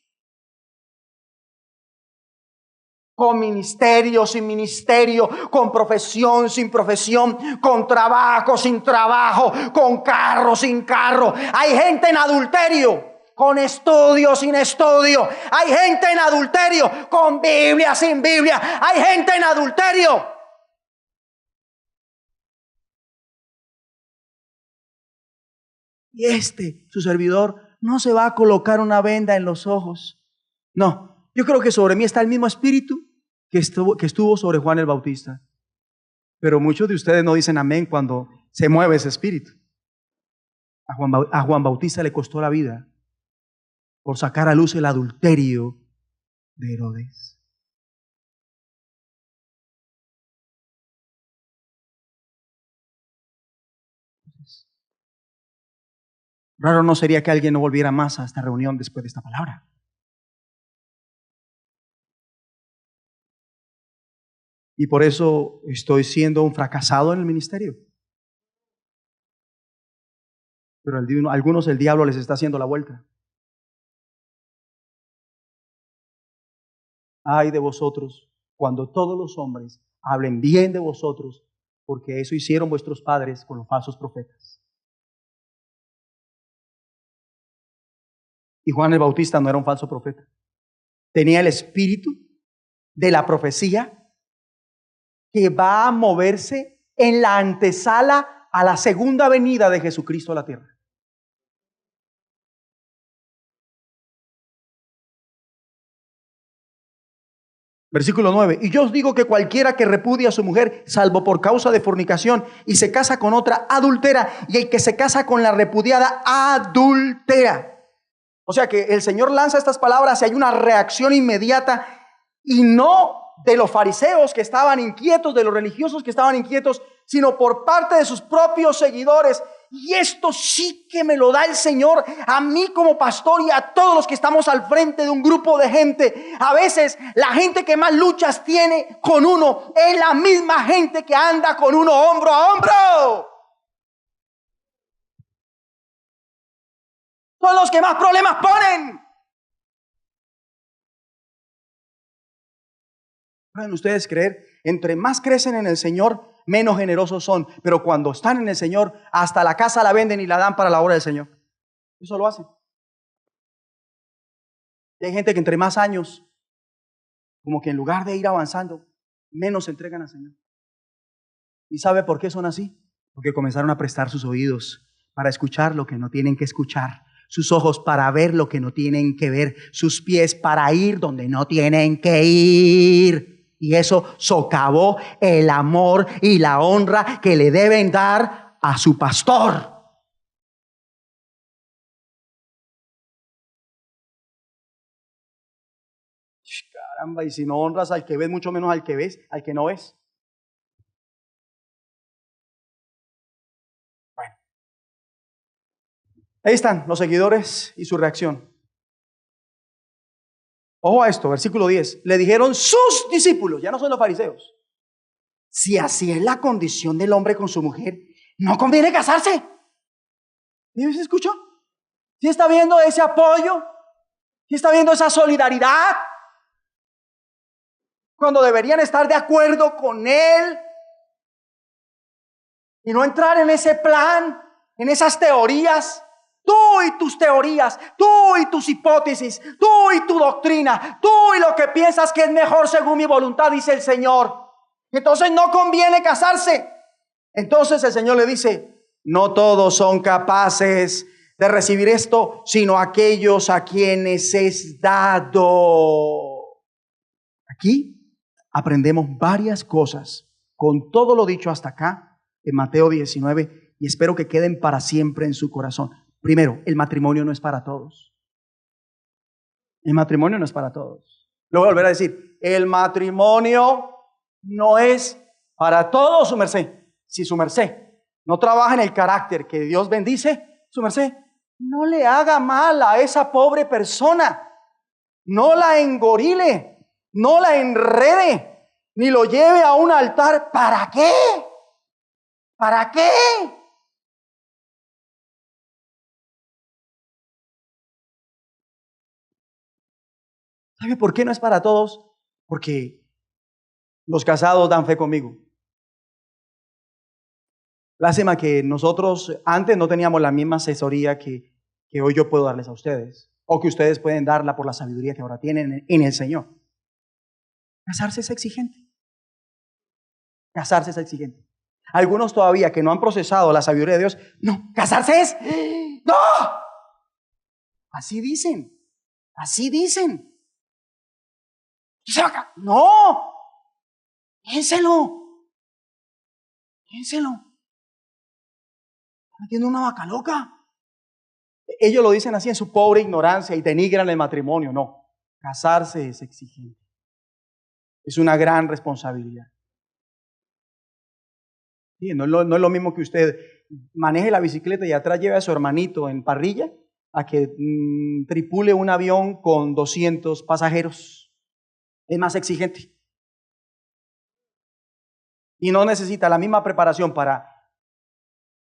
Con ministerio, sin ministerio, con profesión, sin profesión, con trabajo, sin trabajo, con carro, sin carro. Hay gente en adulterio, con estudio, sin estudio. Hay gente en adulterio, con Biblia, sin Biblia. Hay gente en adulterio. Y su servidor, no se va a colocar una venda en los ojos. No, yo creo que sobre mí está el mismo espíritu que estuvo sobre Juan el Bautista. Pero muchos de ustedes no dicen amén cuando se mueve ese espíritu. A Juan Bautista le costó la vida por sacar a luz el adulterio de Herodes. Raro no sería que alguien no volviera más a esta reunión después de esta palabra. Y por eso estoy siendo un fracasado en el ministerio. Pero a algunos el diablo les está haciendo la vuelta. Ay de vosotros cuando todos los hombres hablen bien de vosotros, porque eso hicieron vuestros padres con los falsos profetas. Y Juan el Bautista no era un falso profeta. Tenía el espíritu de la profecía que va a moverse en la antesala a la segunda venida de Jesucristo a la tierra. Versículo 9. Y yo os digo que cualquiera que repudia a su mujer, salvo por causa de fornicación, y se casa con otra, adultera. Y el que se casa con la repudiada, adultera. O sea que el Señor lanza estas palabras y hay una reacción inmediata, y no de los fariseos que estaban inquietos, de los religiosos que estaban inquietos, sino por parte de sus propios seguidores. Y esto sí que me lo da el Señor a mí como pastor y a todos los que estamos al frente de un grupo de gente. A veces la gente que más luchas tiene con uno es la misma gente que anda con uno hombro a hombro. Son los que más problemas ponen. ¿Pueden ustedes creer? Entre más crecen en el Señor, menos generosos son. Pero cuando están en el Señor, hasta la casa la venden y la dan para la obra del Señor. Eso lo hacen. Y hay gente que entre más años, como que en lugar de ir avanzando, menos se entregan al Señor. ¿Y sabe por qué son así? Porque comenzaron a prestar sus oídos para escuchar lo que no tienen que escuchar, sus ojos para ver lo que no tienen que ver, sus pies para ir donde no tienen que ir. Y eso socavó el amor y la honra que le deben dar a su pastor. Caramba, y si no honras al que ves, mucho menos al que ves, al que no ves. Bueno, ahí están los seguidores y su reacción. Ojo a esto, versículo 10. Le dijeron sus discípulos, ya no son los fariseos: si así es la condición del hombre con su mujer, no conviene casarse. ¿Sí se escuchó? ¿Sí está viendo ese apoyo? ¿Sí está viendo esa solidaridad? Cuando deberían estar de acuerdo con él y no entrar en ese plan, en esas teorías. Tú y tus teorías, tú y tus hipótesis, tú y tu doctrina, tú y lo que piensas que es mejor según mi voluntad, dice el Señor. Entonces no conviene casarse. Entonces el Señor le dice: no todos son capaces de recibir esto, sino aquellos a quienes es dado. Aquí aprendemos varias cosas con todo lo dicho hasta acá en Mateo 19 y espero que queden para siempre en su corazón. Primero, el matrimonio no es para todos. El matrimonio no es para todos. Lo voy a volver a decir: el matrimonio no es para todos, su merced. Si su merced no trabaja en el carácter que Dios bendice, su merced, no le haga mal a esa pobre persona. No la engorile, no la enrede, ni lo lleve a un altar. ¿Para qué? ¿Para qué? ¿Sabe por qué no es para todos? Porque los casados dan fe conmigo. Lástima que nosotros antes no teníamos la misma asesoría que hoy yo puedo darles a ustedes, o que ustedes pueden darla por la sabiduría que ahora tienen en el Señor. Casarse es exigente. Casarse es exigente. Algunos todavía que no han procesado la sabiduría de Dios, no, casarse es, no. Así dicen, así dicen. No, piénselo, piénselo. ¿Están metiendo una vaca loca? Ellos lo dicen así en su pobre ignorancia y denigran el matrimonio. No, casarse es exigente. Es una gran responsabilidad. Sí, no es lo mismo que usted maneje la bicicleta y atrás lleve a su hermanito en parrilla a que tripule un avión con 200 pasajeros. Es más exigente. Y no necesita la misma preparación para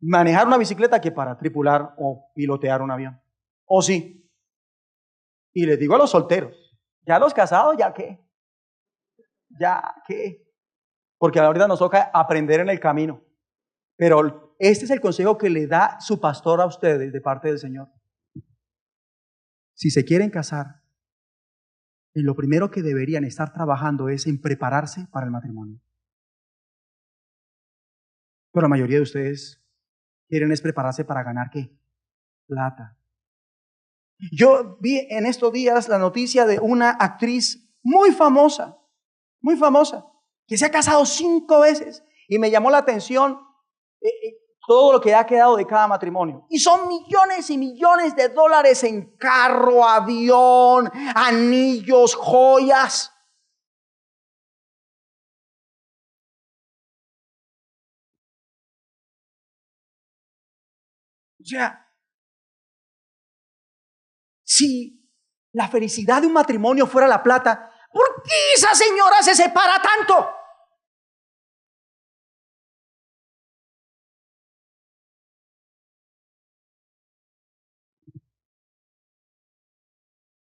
manejar una bicicleta que para tripular o pilotear un avión. ¿O sí? Y les digo a los solteros, ya los casados, ¿ya qué? ¿Ya qué? Porque ahorita nos toca aprender en el camino. Pero este es el consejo que le da su pastor a ustedes de parte del Señor. Si se quieren casar, lo primero que deberían estar trabajando es en prepararse para el matrimonio. Pero la mayoría de ustedes quieren es prepararse para ganar ¿qué? Plata. Yo vi en estos días la noticia de una actriz muy famosa, que se ha casado 5 veces y me llamó la atención todo lo que ha quedado de cada matrimonio. Y son millones y millones de dólares en carro, avión, anillos, joyas. O sea, si la felicidad de un matrimonio fuera la plata, ¿por qué esa señora se separa tanto?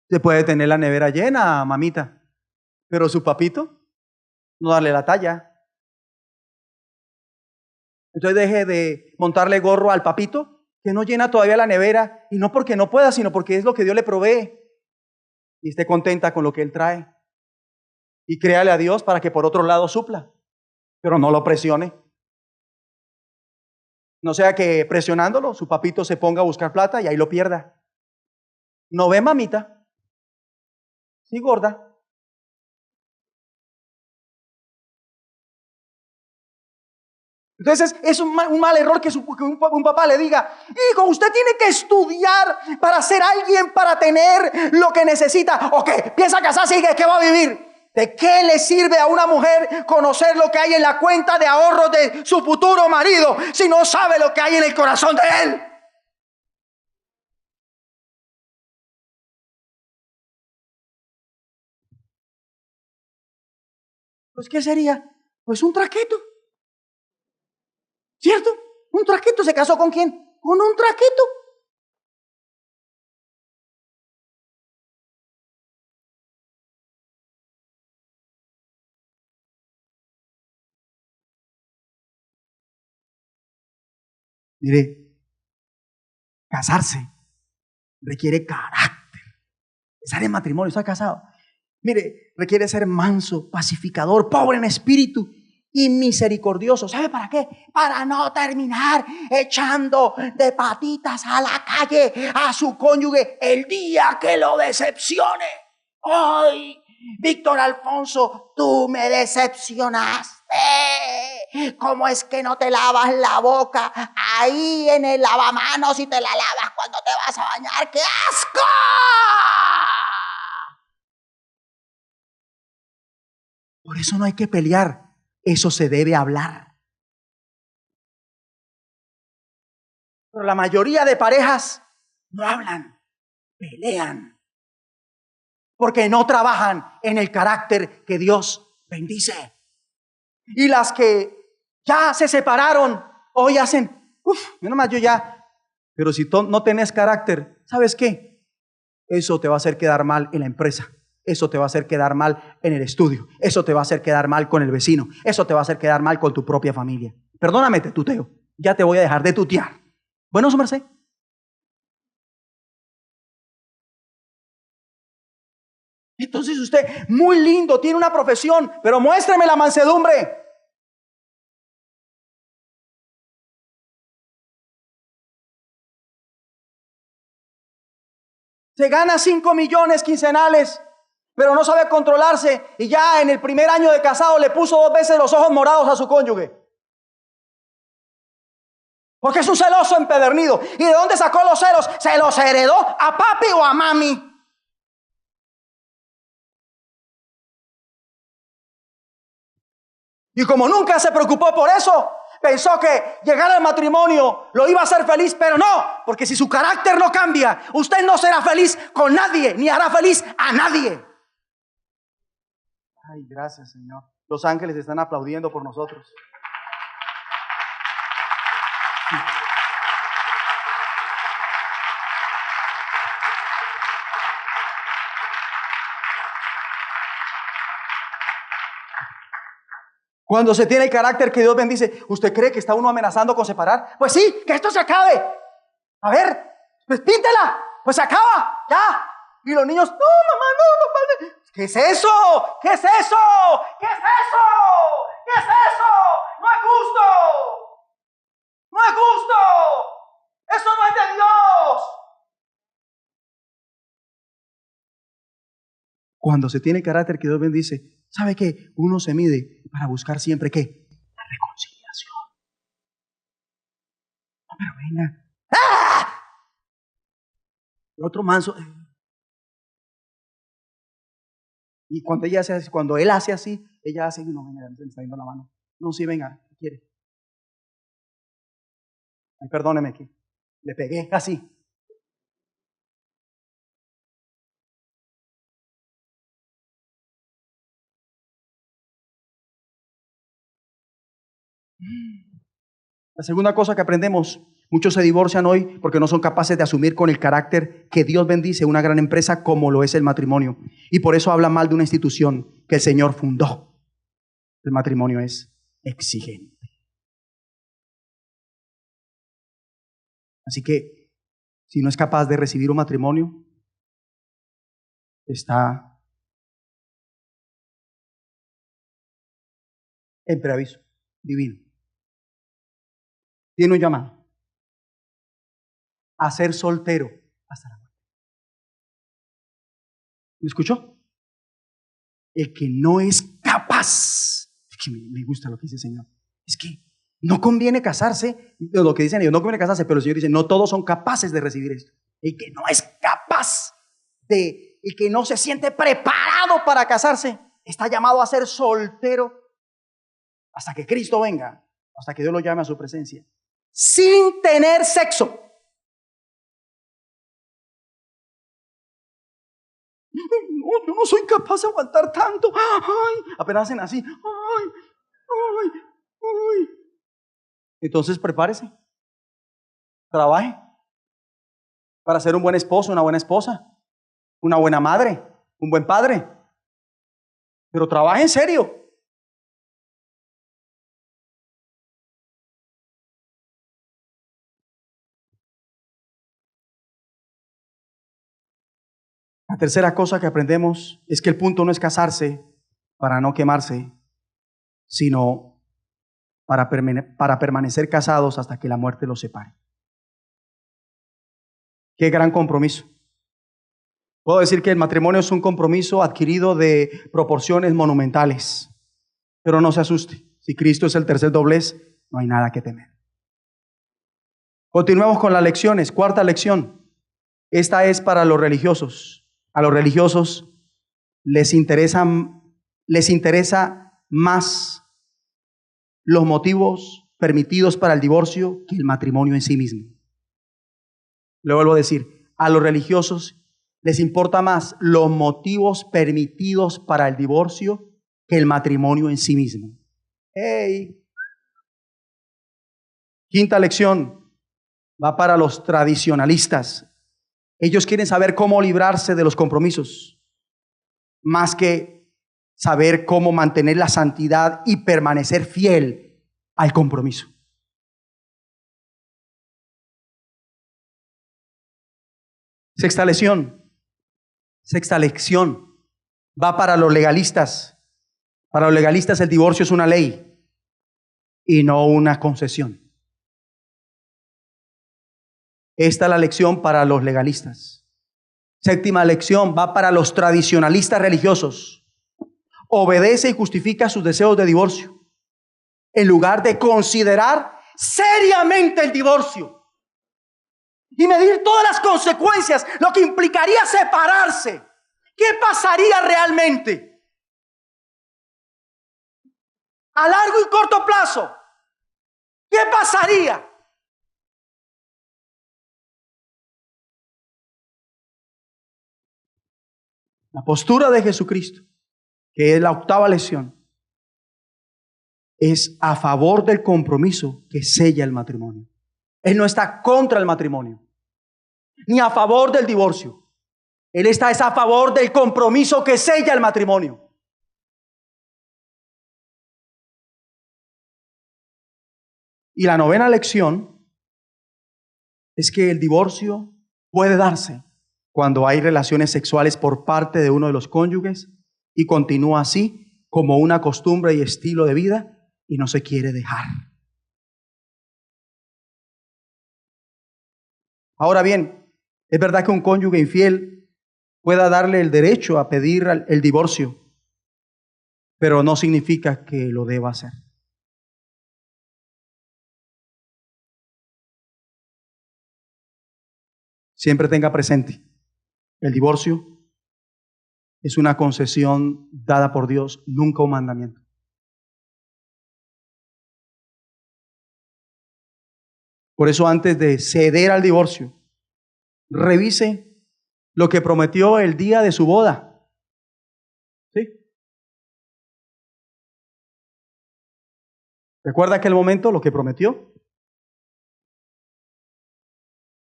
Se puede tener la nevera llena, mamita, pero su papito no darle la talla. Entonces deje de montarle gorro al papito que no llena todavía la nevera, y no porque no pueda, sino porque es lo que Dios le provee, y esté contenta con lo que Él trae. Y créale a Dios para que por otro lado supla, pero no lo presione. No sea que presionándolo su papito se ponga a buscar plata y ahí lo pierda. ¿No ve, mamita? Sí, gorda. Entonces es un mal error que un papá le diga: hijo, usted tiene que estudiar para ser alguien, para tener lo que necesita. ¿O qué? ¿Piensa casarse y qué va a vivir? ¿De qué le sirve a una mujer conocer lo que hay en la cuenta de ahorros de su futuro marido si no sabe lo que hay en el corazón de él? Pues ¿qué sería? Pues un traqueto, ¿cierto? Un traqueto. ¿Se casó con quién? Con un traqueto. Mire, casarse requiere carácter. Estar en matrimonio, estar casado, mire, requiere ser manso, pacificador, pobre en espíritu y misericordioso. ¿Sabe para qué? Para no terminar echando de patitas a la calle a su cónyuge el día que lo decepcione. ¡Ay, Víctor Alfonso, tú me decepcionaste! ¿Cómo es que no te lavas la boca ahí en el lavamanos y te la lavas cuando te vas a bañar? ¡Qué asco! Por eso no hay que pelear, eso se debe hablar. Pero la mayoría de parejas no hablan, pelean, porque no trabajan en el carácter que Dios bendice. Y las que ya se separaron, hoy hacen, menos mal yo ya. Pero si no tenés carácter, ¿sabes qué? Eso te va a hacer quedar mal en la empresa. Eso te va a hacer quedar mal en el estudio. Eso te va a hacer quedar mal con el vecino. Eso te va a hacer quedar mal con tu propia familia. Perdóname, te tuteo. Ya te voy a dejar de tutear. Bueno, su merced. Entonces usted, muy lindo, tiene una profesión, pero muéstreme la mansedumbre. Se gana 5 millones quincenales, pero no sabe controlarse, y ya en el primer año de casado le puso 2 veces los ojos morados a su cónyuge. Porque es un celoso empedernido. ¿Y de dónde sacó los celos? ¿Se los heredó a papi o a mami? Y como nunca se preocupó por eso, Pensó que llegar al matrimonio lo iba a hacer feliz, pero no, porque si su carácter no cambia, usted no será feliz con nadie, ni hará feliz a nadie. Ay, gracias, Señor. Los ángeles están aplaudiendo por nosotros. Cuando se tiene el carácter que Dios bendice, ¿usted cree que está uno amenazando con separar? Pues sí, que esto se acabe. A ver, pues píntela, pues se acaba, ya. Y los niños, no, mamá, no, papá. ¿Qué es eso? ¿Qué es eso? ¿Qué es eso? ¿Qué es eso? No es justo. No es justo. Eso no es de Dios. Cuando se tiene el carácter que Dios bendice, ¿sabe qué? Uno se mide para buscar siempre ¿qué? La reconciliación. No, pero venga. ¡Ah! El otro manso. Y cuando ella hace así, cuando él hace así, ella hace y no, venga, me está yendo la mano. No, sí, venga, ¿qué quiere? Ay, perdóneme que le pegué así. La segunda cosa que aprendemos, muchos se divorcian hoy porque no son capaces de asumir con el carácter que Dios bendice una gran empresa como lo es el matrimonio. Y por eso hablan mal de una institución que el Señor fundó. El matrimonio es exigente. Así que, si no es capaz de recibir un matrimonio, está en preaviso divino. Tiene un llamado a ser soltero hasta la muerte. ¿Me escuchó? El que no es capaz, es que me gusta lo que dice el Señor, es que no conviene casarse, lo que dicen ellos, no conviene casarse, pero el Señor dice, no todos son capaces de recibir esto. El que no es capaz el que no se siente preparado para casarse, está llamado a ser soltero hasta que Cristo venga, hasta que Dios lo llame a su presencia, sin tener sexo. No, yo no soy capaz de aguantar tanto. Ay, apenas hacen así. Ay, ay, ay. Entonces prepárese, trabaje para ser un buen esposo, una buena esposa, una buena madre, un buen padre. Pero trabaje en serio. La tercera cosa que aprendemos es que el punto no es casarse para no quemarse, sino para permanecer casados hasta que la muerte los separe. Qué gran compromiso. Puedo decir que el matrimonio es un compromiso adquirido de proporciones monumentales, pero no se asuste. Si Cristo es el tercer doblez, no hay nada que temer. Continuemos con las lecciones. Cuarta lección. Esta es para los religiosos. A los religiosos les interesa más los motivos permitidos para el divorcio que el matrimonio en sí mismo. Le vuelvo a decir, a los religiosos les importa más los motivos permitidos para el divorcio que el matrimonio en sí mismo. Hey. Quinta lección va para los tradicionalistas. Ellos quieren saber cómo librarse de los compromisos, más que saber cómo mantener la santidad y permanecer fiel al compromiso. Sexta lección va para los legalistas. Para los legalistas el divorcio es una ley y no una concesión. Esta es la lección para los legalistas. Séptima lección va para los tradicionalistas religiosos. Obedece y justifica sus deseos de divorcio en lugar de considerar seriamente el divorcio y medir todas las consecuencias, lo que implicaría separarse. ¿Qué pasaría realmente? A largo y corto plazo. ¿Qué pasaría? La postura de Jesucristo, que es la octava lección, es a favor del compromiso que sella el matrimonio. Él no está contra el matrimonio, ni a favor del divorcio. Él es a favor del compromiso que sella el matrimonio. Y la novena lección es que el divorcio puede darse cuando hay relaciones sexuales por parte de uno de los cónyuges y continúa así como una costumbre y estilo de vida y no se quiere dejar. Ahora bien, es verdad que un cónyuge infiel pueda darle el derecho a pedir el divorcio, pero no significa que lo deba hacer. Siempre tenga presente, el divorcio es una concesión dada por Dios, nunca un mandamiento. Por eso, antes de ceder al divorcio, revise lo que prometió el día de su boda. ¿Sí? ¿Recuerda aquel momento lo que prometió?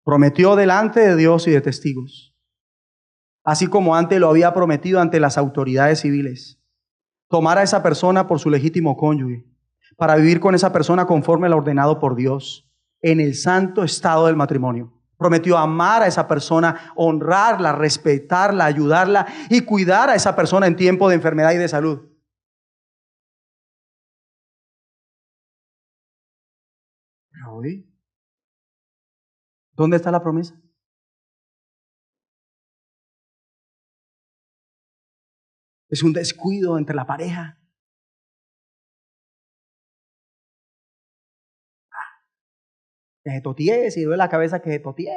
Prometió delante de Dios y de testigos, así como antes lo había prometido ante las autoridades civiles, tomar a esa persona por su legítimo cónyuge, para vivir con esa persona conforme a lo ordenado por Dios, en el santo estado del matrimonio. Prometió amar a esa persona, honrarla, respetarla, ayudarla y cuidar a esa persona en tiempo de enfermedad y de salud. Pero hoy, ¿dónde está la promesa? Es un descuido entre la pareja. Que se totee, si duele la cabeza, que se totee.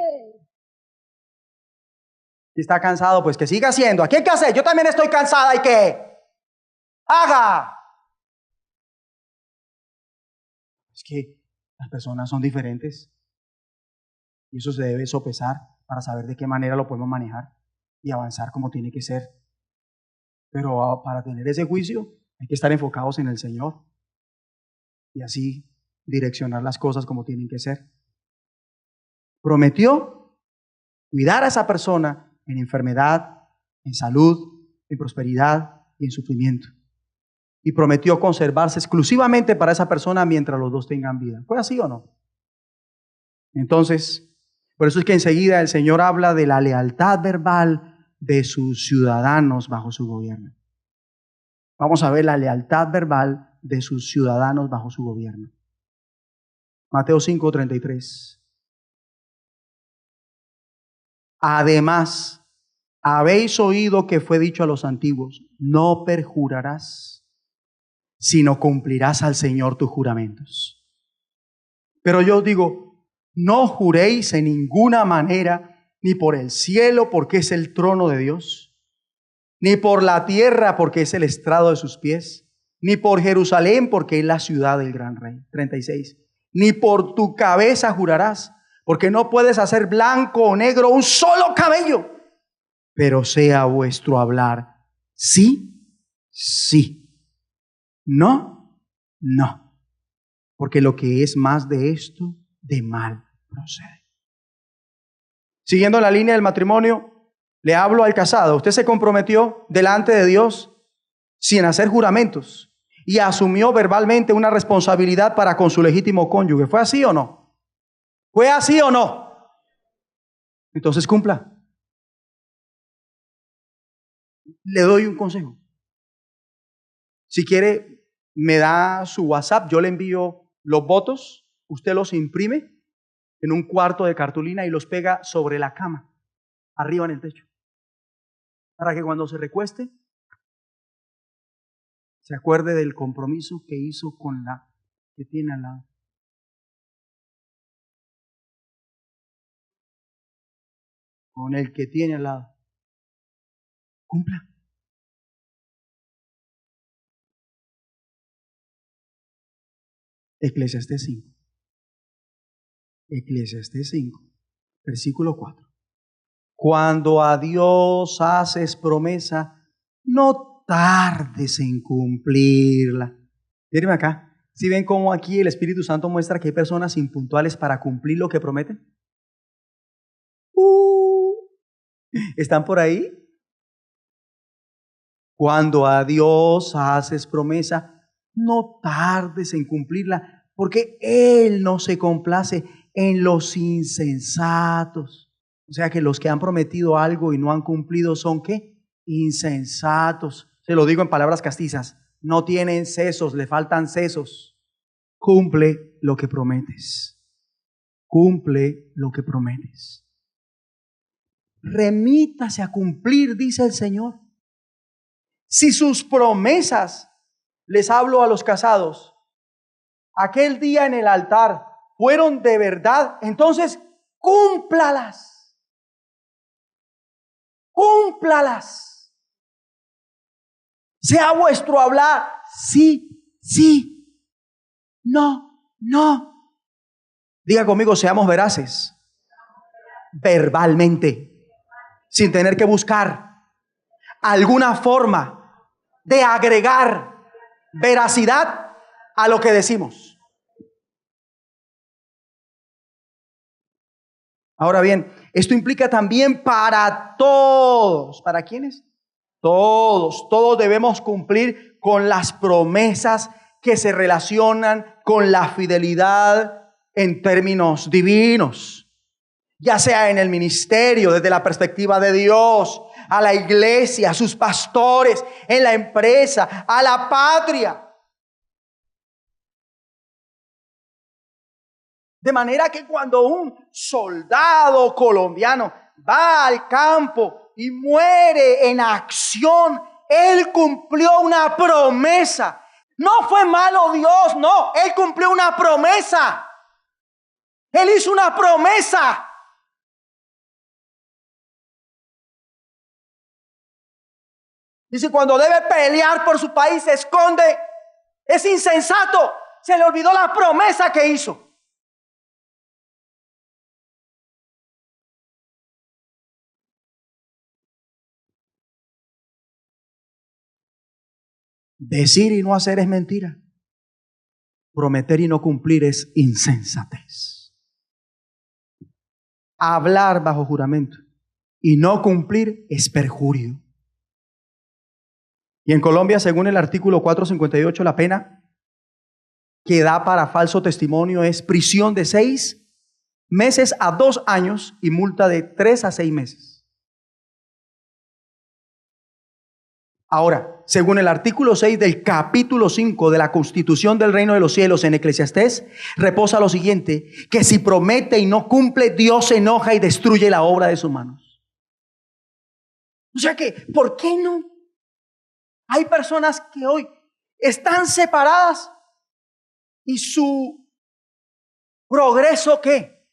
Si está cansado, pues que siga haciendo. ¿Aquí hay que hacer? Yo también estoy cansada y que haga. Es que las personas son diferentes y eso se debe sopesar para saber de qué manera lo podemos manejar y avanzar como tiene que ser. Pero para tener ese juicio hay que estar enfocados en el Señor y así direccionar las cosas como tienen que ser. Prometió cuidar a esa persona en enfermedad, en salud, en prosperidad y en sufrimiento. Y prometió conservarse exclusivamente para esa persona mientras los dos tengan vida. ¿Fue así o no? Entonces, por eso es que enseguida el Señor habla de la lealtad verbal de sus ciudadanos bajo su gobierno. Vamos a ver la lealtad verbal de sus ciudadanos bajo su gobierno. Mateo 5:33. Además, habéis oído que fue dicho a los antiguos, no perjurarás, sino cumplirás al Señor tus juramentos. Pero yo os digo, no juréis en ninguna manera, ni por el cielo, porque es el trono de Dios, ni por la tierra, porque es el estrado de sus pies, ni por Jerusalén, porque es la ciudad del gran rey. 36. Ni por tu cabeza jurarás, porque no puedes hacer blanco o negro un solo cabello, pero sea vuestro hablar sí, sí, no, no, porque lo que es más de esto, de mal procede. Siguiendo la línea del matrimonio, le hablo al casado. Usted se comprometió delante de Dios sin hacer juramentos y asumió verbalmente una responsabilidad para con su legítimo cónyuge. ¿Fue así o no? ¿Fue así o no? Entonces cumpla. Le doy un consejo. Si quiere, me da su WhatsApp, yo le envío los votos, usted los imprime en un cuarto de cartulina y los pega sobre la cama, arriba en el techo, para que cuando se recueste, se acuerde del compromiso que hizo con la que tiene al lado. Con el que tiene al lado. Cumpla. Eclesiastés 5. Eclesiastés 5, versículo 4. Cuando a Dios haces promesa, no tardes en cumplirla. Miren acá. ¿Sí ven cómo aquí el Espíritu Santo muestra que hay personas impuntuales para cumplir lo que prometen? ¿Están por ahí? Cuando a Dios haces promesa, no tardes en cumplirla, porque Él no se complace en los insensatos. O sea que los que han prometido algo y no han cumplido son ¿qué? Insensatos. Se lo digo en palabras castizas. No tienen sesos, le faltan sesos. Cumple lo que prometes. Cumple lo que prometes. Remítase a cumplir, dice el Señor. Si sus promesas, les hablo a los casados, aquel día en el altar fueron de verdad, entonces cúmplalas. Cúmplalas. Sea vuestro hablar sí, sí, no, no. Diga conmigo, seamos veraces. Verbalmente, sin tener que buscar alguna forma de agregar veracidad a lo que decimos. Ahora bien, esto implica también para todos. ¿Para quiénes? Todos debemos cumplir con las promesas que se relacionan con la fidelidad en términos divinos, ya sea en el ministerio, desde la perspectiva de Dios, a la iglesia, a sus pastores, en la empresa, a la patria. De manera que cuando un soldado colombiano va al campo y muere en acción, él cumplió una promesa. No fue malo Dios, no, él cumplió una promesa. Él hizo una promesa. Dice, cuando debe pelear por su país, se esconde. Es insensato. Se le olvidó la promesa que hizo. Decir y no hacer es mentira. Prometer y no cumplir es insensatez. Hablar bajo juramento y no cumplir es perjurio. Y en Colombia, según el artículo 458, la pena que da para falso testimonio es prisión de 6 meses a 2 años y multa de 3 a 6 meses. Ahora, según el artículo 6 del capítulo 5 de la Constitución del Reino de los Cielos en Eclesiastés, reposa lo siguiente, que si promete y no cumple, Dios se enoja y destruye la obra de sus manos. O sea que, ¿por qué no? Hay personas que hoy están separadas y su progreso, ¿qué?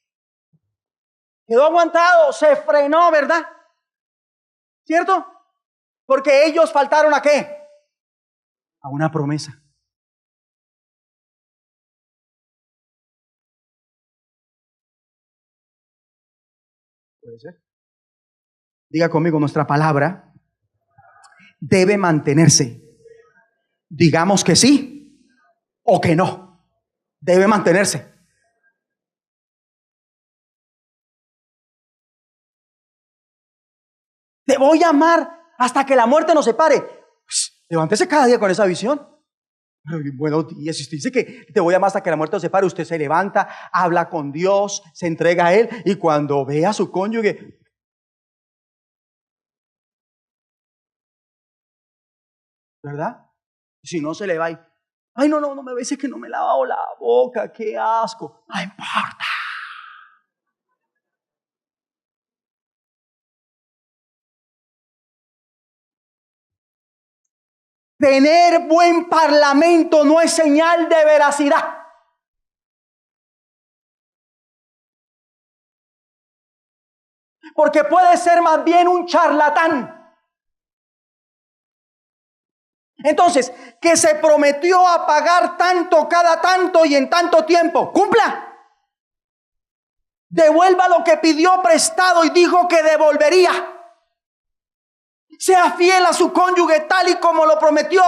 Quedó aguantado, se frenó, ¿verdad? ¿Cierto? Porque ellos faltaron ¿a qué? A una promesa. ¿Puede ser? Diga conmigo, nuestra palabra debe mantenerse. Digamos que sí o que no. Debe mantenerse. Te voy a amar hasta que la muerte nos separe. Pues, levántese cada día con esa visión. Buenos días. Si usted dice que te voy a amar hasta que la muerte nos separe, usted se levanta, habla con Dios, se entrega a Él y cuando ve a su cónyuge, ¿verdad? Si no se le va y, ay, no me ves, es que no me he lavado la boca, qué asco. No importa. Tener buen parlamento no es señal de veracidad. Porque puede ser más bien un charlatán. Entonces, que se prometió a pagar tanto cada tanto y en tanto tiempo, cumpla. Devuelva lo que pidió prestado y dijo que devolvería. Sea fiel a su cónyuge tal y como lo prometió.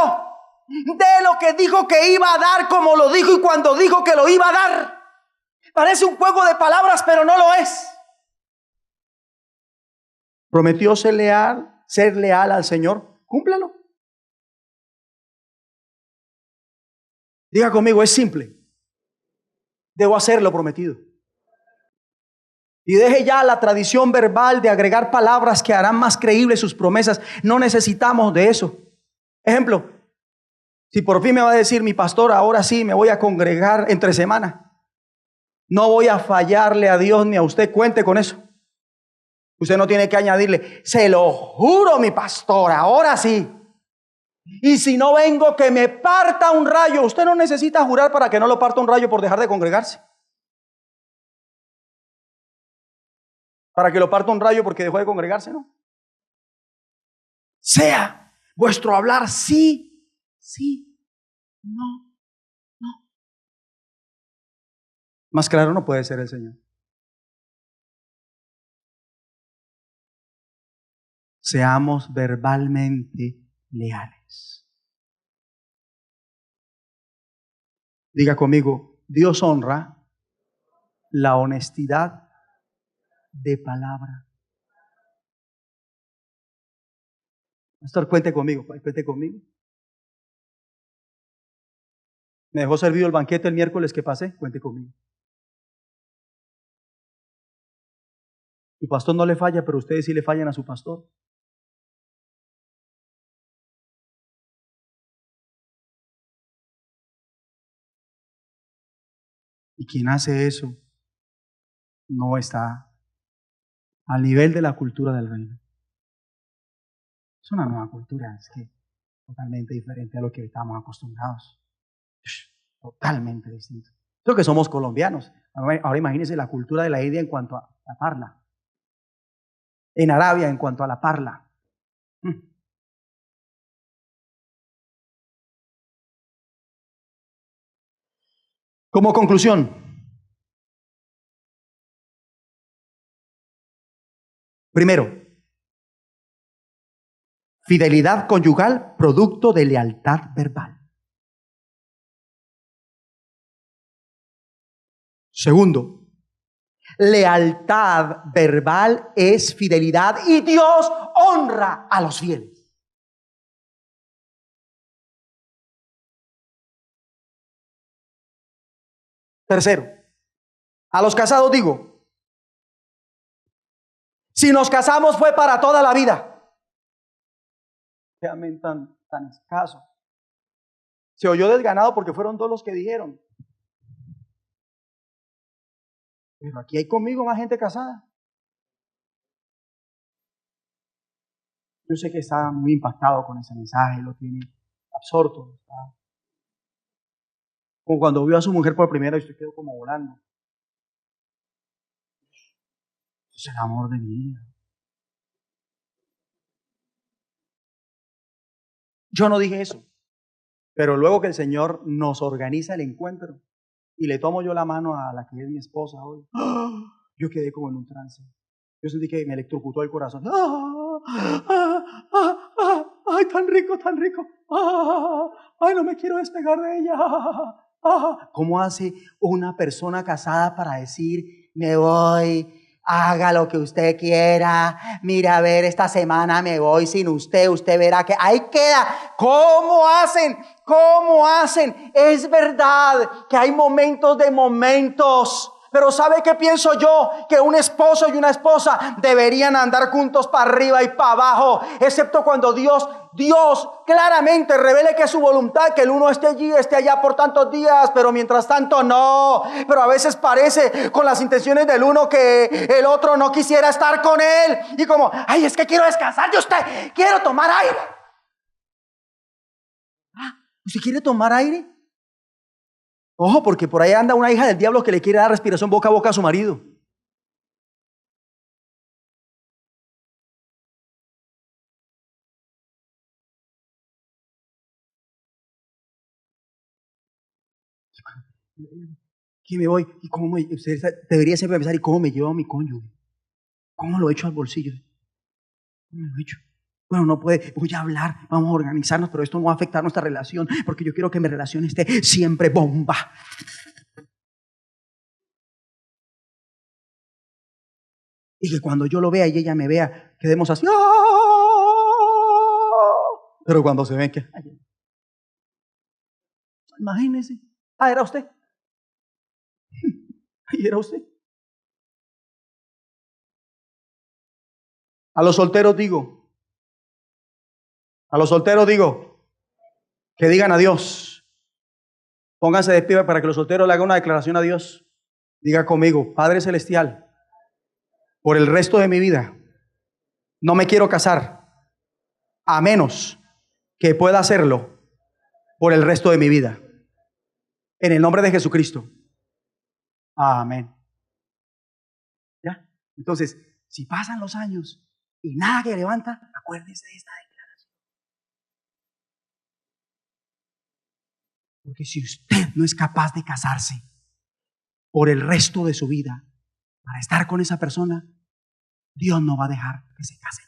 Dé lo que dijo que iba a dar como lo dijo y cuando dijo que lo iba a dar. Parece un juego de palabras, pero no lo es. Prometió ser leal al Señor. Cúmplalo. Diga conmigo, es simple. Debo hacer lo prometido. Y deje ya la tradición verbal de agregar palabras que harán más creíbles sus promesas. No necesitamos de eso. Ejemplo, si por fin me va a decir mi pastor, ahora sí me voy a congregar entre semana. No voy a fallarle a Dios ni a usted, cuente con eso. Usted no tiene que añadirle, se lo juro mi pastor, ahora sí. Y si no vengo, que me parta un rayo. Usted no necesita jurar para que no lo parta un rayo por dejar de congregarse. Para que lo parta un rayo porque dejó de congregarse, ¿no? Sea vuestro hablar sí, sí, no, no. Más claro no puede ser el Señor. Seamos verbalmente leales. Diga conmigo, Dios honra la honestidad de palabra. Pastor, cuente conmigo, cuente conmigo. Me dejó servido el banquete el miércoles que pasé, cuente conmigo. Su pastor no le falla, pero ustedes sí le fallan a su pastor. Y quien hace eso no está al nivel de la cultura del reino. Es una nueva cultura, es que totalmente diferente a lo que estamos acostumbrados. Totalmente distinto. Creo que somos colombianos. Ahora imagínense la cultura de la India en cuanto a la parla. En Arabia en cuanto a la parla. Como conclusión, primero, fidelidad conyugal producto de lealtad verbal. Segundo, lealtad verbal es fidelidad y Dios honra a los fieles. Tercero, a los casados digo, si nos casamos fue para toda la vida. Qué amén tan escaso. Se oyó desganado porque fueron dos los que dijeron. Pero aquí hay conmigo más gente casada. Yo sé que está muy impactado con ese mensaje, lo tiene absorto. Como cuando vio a su mujer por primera vez, se quedó como volando. Es el amor de mi vida. Yo no dije eso, pero luego que el Señor nos organiza el encuentro y le tomo yo la mano a la que es mi esposa hoy, yo quedé como en un trance. Yo sentí que me electrocutó el corazón. ¡Ay, tan rico, tan rico! ¡Ay, no me quiero despegar de ella! ¿Cómo hace una persona casada para decir, me voy, haga lo que usted quiera, mira, a ver, esta semana me voy sin usted, usted verá que ahí queda? ¿Cómo hacen? ¿Cómo hacen? Es verdad que hay momentos de momentos. Pero ¿sabe qué pienso yo? Que un esposo y una esposa deberían andar juntos para arriba y para abajo, excepto cuando Dios claramente revele que es su voluntad, que el uno esté allí, esté allá por tantos días, pero mientras tanto no. Pero a veces parece con las intenciones del uno que el otro no quisiera estar con él. Y como, ay, es que quiero descansar de usted, quiero tomar aire. ¿Usted quiere tomar aire? Ojo, porque por ahí anda una hija del diablo que le quiere dar respiración boca a boca a su marido. que me voy, y cómo usted debería siempre pensar, ¿y cómo me llevo a mi cónyuge? ¿Cómo lo echo al bolsillo? ¿Cómo lo echo? Bueno, no puede, voy a hablar, vamos a organizarnos, pero esto no va a afectar nuestra relación, porque yo quiero que mi relación esté siempre bomba. Y que cuando yo lo vea y ella me vea, quedemos así. Pero cuando se ven que... Imagínese. Era usted. Ahí era usted. A los solteros digo que digan adiós. Pónganse de pie para que los solteros le hagan una declaración a Dios. Diga conmigo, Padre Celestial, por el resto de mi vida no me quiero casar, a menos que pueda hacerlo por el resto de mi vida. En el nombre de Jesucristo. Amén. ¿Ya? Entonces, si pasan los años y nada que levanta, acuérdese de esta declaración. Porque si usted no es capaz de casarse por el resto de su vida para estar con esa persona, Dios no va a dejar que se case.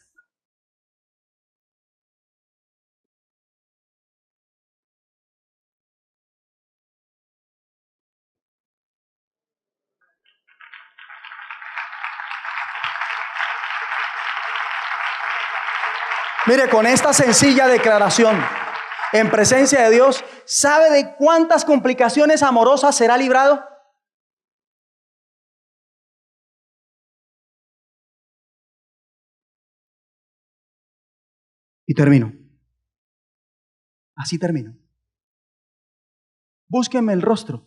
Mire, con esta sencilla declaración en presencia de Dios, ¿sabe de cuántas complicaciones amorosas será librado? Y termino. Así termino. Búsquenme el rostro,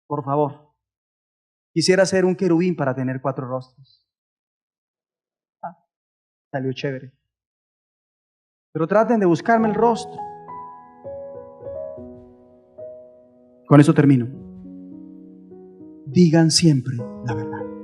por favor. Quisiera ser un querubín para tener 4 rostros. Salió chévere. Pero traten de buscarme el rostro. Con eso termino. Digan siempre la verdad.